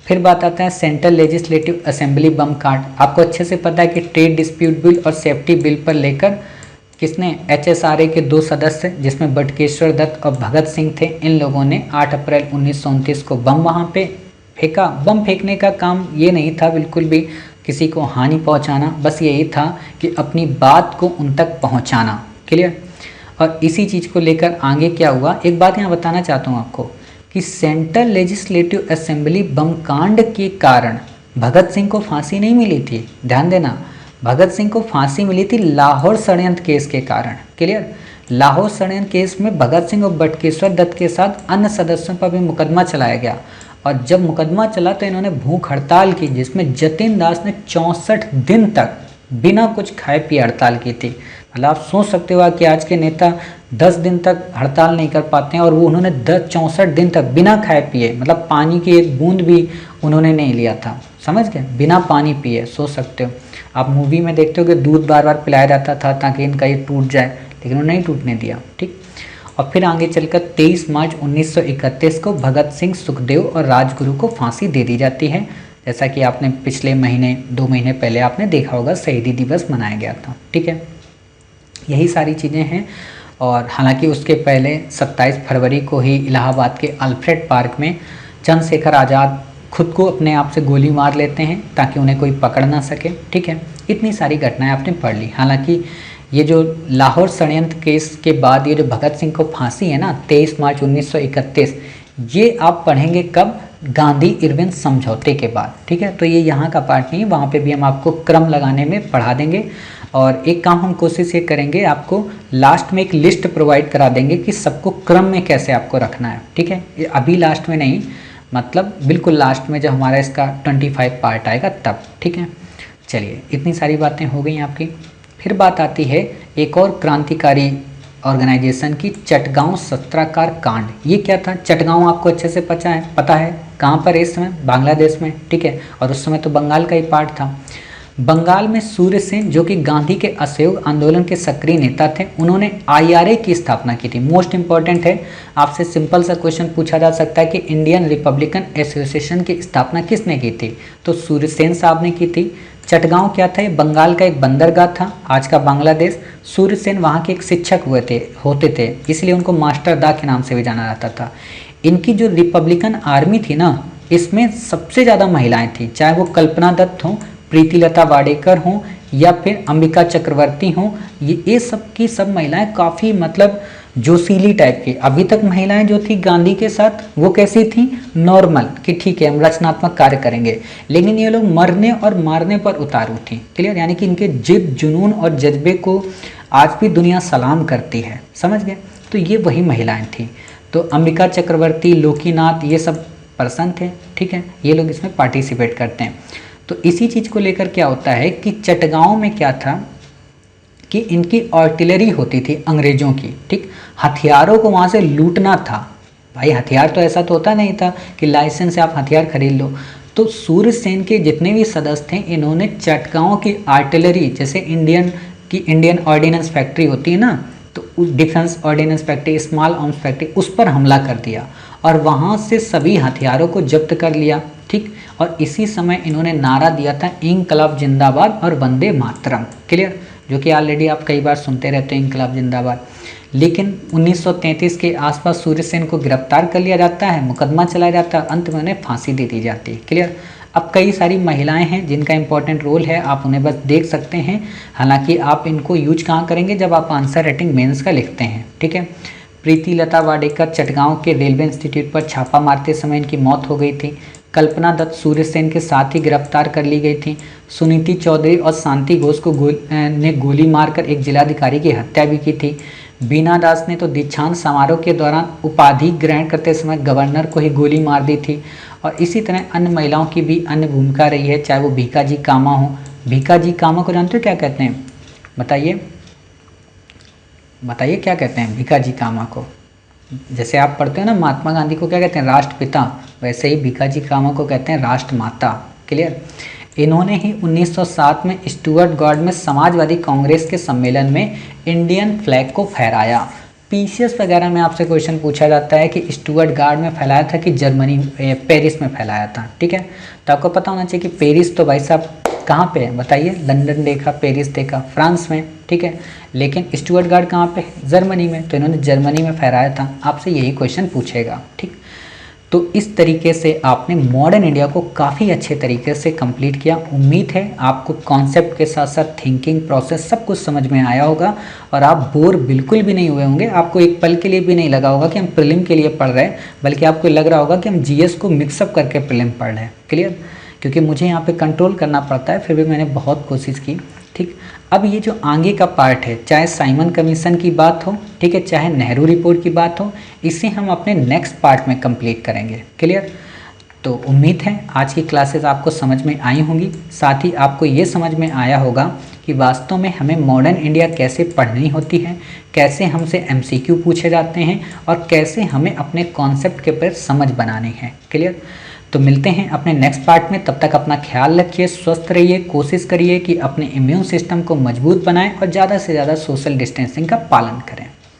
Speaker 1: फिर बात आता है सेंट्रल लेजिस्लेटिव असेंबली बम कांड। आपको अच्छे से पता है कि ट्रेड डिस्प्यूट बिल और सेफ्टी बिल पर लेकर किसने, HSRA के 2 सदस्य जिसमें बटुकेश्वर दत्त और भगत सिंह थे, इन लोगों ने 8 अप्रैल 1929 को बम वहाँ पे फेंका। बम फेंकने का काम ये नहीं था बिल्कुल भी किसी को हानि पहुँचाना, बस यही था कि अपनी बात को उन तक पहुँचाना। क्लियर। और इसी चीज़ को लेकर आगे क्या हुआ, एक बात यहाँ बताना चाहता हूँ आपको कि सेंट्रल लेजिस्लेटिव असेंबली बम कांड के कारण भगत सिंह को फांसी नहीं मिली थी। ध्यान देना, भगत सिंह को फांसी मिली थी लाहौर षड्यंत्र केस के कारण। क्लियर। लाहौर षड्यंत्र केस में भगत सिंह और बटुकेश्वर दत्त के साथ अन्य सदस्यों पर भी मुकदमा चलाया गया और जब मुकदमा चला तो इन्होंने भूख हड़ताल की, जिसमें जतिन दास ने 64 दिन तक बिना कुछ खाए पिए हड़ताल की थी। मतलब आप सोच सकते हो कि आज के नेता 10 दिन तक हड़ताल नहीं कर पाते हैं और वो उन्होंने 64 दिन तक बिना खाए पिए, मतलब पानी की एक बूंद भी उन्होंने नहीं लिया था। समझ गए, बिना पानी पिए। सोच सकते हो आप मूवी में देखते हो कि दूध बार बार पिलाया जाता था ताकि इनका ये टूट जाए, लेकिन उन्होंने नहीं टूटने दिया। ठीक। और फिर आगे चलकर 23 मार्च 1931 को भगत सिंह, सुखदेव और राजगुरु को फांसी दे दी जाती है। जैसा कि आपने पिछले महीने 2 महीने पहले आपने देखा होगा शहीदी दिवस मनाया गया था। ठीक है, यही सारी चीज़ें हैं। और हालांकि उसके पहले 27 फरवरी को ही इलाहाबाद के अल्फ्रेड पार्क में चंद्रशेखर आज़ाद खुद को अपने आप से गोली मार लेते हैं ताकि उन्हें कोई पकड़ ना सके। ठीक है, इतनी सारी घटनाएं आपने पढ़ ली। हालांकि ये जो लाहौर षड्यंत्र केस के बाद ये जो भगत सिंह को फांसी है ना 23 मार्च 1931, ये आप पढ़ेंगे कब, गांधी इरविन समझौते के बाद। ठीक है, तो ये यहाँ का पार्ट नहीं है, वहाँ पे भी हम आपको क्रम लगाने में पढ़ा देंगे। और एक काम हम कोशिश ये करेंगे, आपको लास्ट में एक लिस्ट प्रोवाइड करा देंगे कि सबको क्रम में कैसे आपको रखना है। ठीक है, ये अभी लास्ट में नहीं, मतलब बिल्कुल लास्ट में जब हमारा इसका 25 पार्ट आएगा तब। ठीक है, चलिए इतनी सारी बातें हो गई आपकी। फिर बात आती है एक और क्रांतिकारी ऑर्गेनाइजेशन की, चटगांव सत्याग्रह कांड। ये क्या था, चटगांव आपको अच्छे से पता है कहाँ पर है इस समय, बांग्लादेश में। ठीक है, और उस समय तो बंगाल का ही पार्ट था। बंगाल में सूर्य सेन जो कि गांधी के असहयोग आंदोलन के सक्रिय नेता थे, उन्होंने IRA की स्थापना की थी। मोस्ट इंपॉर्टेंट है, आपसे सिंपल सा क्वेश्चन पूछा जा सकता है कि इंडियन रिपब्लिकन एसोसिएशन की स्थापना किसने की थी, तो सूर्य सेन साहब ने की थी। चटगांव क्या था, ये बंगाल का एक बंदरगाह था, आज का बांग्लादेश। सूर्य सेन वहाँ के एक शिक्षक होते थे, इसलिए उनको मास्टर दा के नाम से भी जाना जाता था। इनकी जो रिपब्लिकन आर्मी थी ना, इसमें सबसे ज़्यादा महिलाएं थी, चाहे वो कल्पना दत्त हों, प्रीतिलता वाडेकर हों या फिर अंबिका चक्रवर्ती हों। ये सब की सब महिलाएं काफ़ी मतलब जोशीली टाइप की। अभी तक महिलाएं जो थी गांधी के साथ वो कैसी थी, नॉर्मल, कि ठीक है हम रचनात्मक कार्य करेंगे, लेकिन ये लोग मरने और मारने पर उतारू थी। क्लियर, यानी कि इनके जिद, जुनून और जज्बे को आज भी दुनिया सलाम करती है। समझ गए, तो ये वही महिलाएं थी। तो अंबिका चक्रवर्ती, लोकीनाथ, ये सब पर्सन थे। ठीक है, ये लोग इसमें पार्टिसिपेट करते हैं। तो इसी चीज़ को लेकर क्या होता है कि चटगांव में क्या था कि इनकी आर्टिलरी होती थी अंग्रेजों की। ठीक, हथियारों को वहाँ से लूटना था। भाई हथियार तो ऐसा तो होता नहीं था कि लाइसेंस से आप हथियार खरीद लो। तो सूर्य सेन के जितने भी सदस्य थे, इन्होंने चटगांव की आर्टिलरी, जैसे इंडियन ऑर्डिनेंस फैक्ट्री होती है ना, तो उस defence ordnance factory, small arms factory, उस पर हमला कर दिया और वहाँ से सभी हथियारों को जब्त कर लिया। ठीक, और इसी समय इन्होंने नारा दिया था इंकलाब जिंदाबाद और वंदे मातरम। क्लियर, जो कि ऑलरेडी आप कई बार सुनते रहते हैं इंकलाब जिंदाबाद। लेकिन 1933 के आसपास सूर्य सेन को गिरफ्तार कर लिया जाता है, मुकदमा चलाया जाता है, अंत में उन्हें फांसी दे दी जाती है। क्लियर, अब कई सारी महिलाएं हैं जिनका इंपॉर्टेंट रोल है, आप उन्हें बस देख सकते हैं। हालांकि आप इनको यूज कहाँ करेंगे, जब आप आंसर राइटिंग मेंस का लिखते हैं, ठीक है। प्रीति लता वाडेकर चटगांव के रेलवे इंस्टीट्यूट पर छापा मारते समय इनकी मौत हो गई थी। कल्पना दत्त सूर्यसेन के साथ ही गिरफ्तार कर ली गई थी। सुनीति चौधरी और शांति घोष को ने गोली मारकर एक जिलाधिकारी की हत्या भी की थी। बीना दास ने तो दीक्षांत समारोह के दौरान उपाधि ग्रहण करते समय गवर्नर को ही गोली मार दी थी। और इसी तरह अन्य महिलाओं की भी अन्य भूमिका रही है, चाहे वो भीकाजी कामा हो। भीकाजी कामा को जानते हो क्या कहते हैं, बताइए बताइए क्या कहते हैं भीकाजी कामा को। जैसे आप पढ़ते हो ना महात्मा गांधी को क्या कहते हैं, राष्ट्रपिता, वैसे ही भीकाजी कामा को कहते हैं राष्ट्रमाता। क्लियर। इन्होंने ही 1907 में स्टुअर्ट गार्ड में समाजवादी कांग्रेस के सम्मेलन में इंडियन फ्लैग को फहराया। पीसीएस वगैरह में आपसे क्वेश्चन पूछा जाता है कि स्टुअर्ट गार्ड में फैलाया था कि जर्मनी पेरिस में फैलाया था, ठीक है। तो आपको पता होना चाहिए कि पेरिस तो भाई साहब कहाँ पे है, बताइए। लंदन देखा, पेरिस देखा, फ्रांस में, ठीक है। लेकिन स्टुअर्ट गार्ड कहाँ पे, जर्मनी में, तो इन्होंने जर्मनी में फहराया था। आपसे यही क्वेश्चन पूछेगा, ठीक। तो इस तरीके से आपने मॉडर्न इंडिया को काफ़ी अच्छे तरीके से कंप्लीट किया। उम्मीद है आपको कॉन्सेप्ट के साथ साथ थिंकिंग प्रोसेस सब कुछ समझ में आया होगा और आप बोर बिल्कुल भी नहीं हुए होंगे। आपको एक पल के लिए भी नहीं लगा होगा कि हम प्रीलिम के लिए पढ़ रहे हैं, बल्कि आपको लग रहा होगा कि हम जीएस को मिक्सअप करके प्रीलिम पढ़ रहे हैं। क्लियर। क्योंकि मुझे यहाँ पे कंट्रोल करना पड़ता है, फिर भी मैंने बहुत कोशिश की, ठीक। अब ये जो आगे का पार्ट है, चाहे साइमन कमीशन की बात हो, ठीक है, चाहे नेहरू रिपोर्ट की बात हो, इसे हम अपने नेक्स्ट पार्ट में कंप्लीट करेंगे। क्लियर। तो उम्मीद है आज की क्लासेस आपको समझ में आई होंगी। साथ ही आपको ये समझ में आया होगा कि वास्तव में हमें मॉडर्न इंडिया कैसे पढ़नी होती है, कैसे हमसे एमसीक्यू पूछे जाते हैं और कैसे हमें अपने कॉन्सेप्ट के ऊपर समझ बनानी है। क्लियर। तो मिलते हैं अपने नेक्स्ट पार्ट में। तब तक अपना ख्याल रखिए, स्वस्थ रहिए, कोशिश करिए कि अपने इम्यून सिस्टम को मजबूत बनाएं और ज़्यादा से ज़्यादा सोशल डिस्टेंसिंग का पालन करें।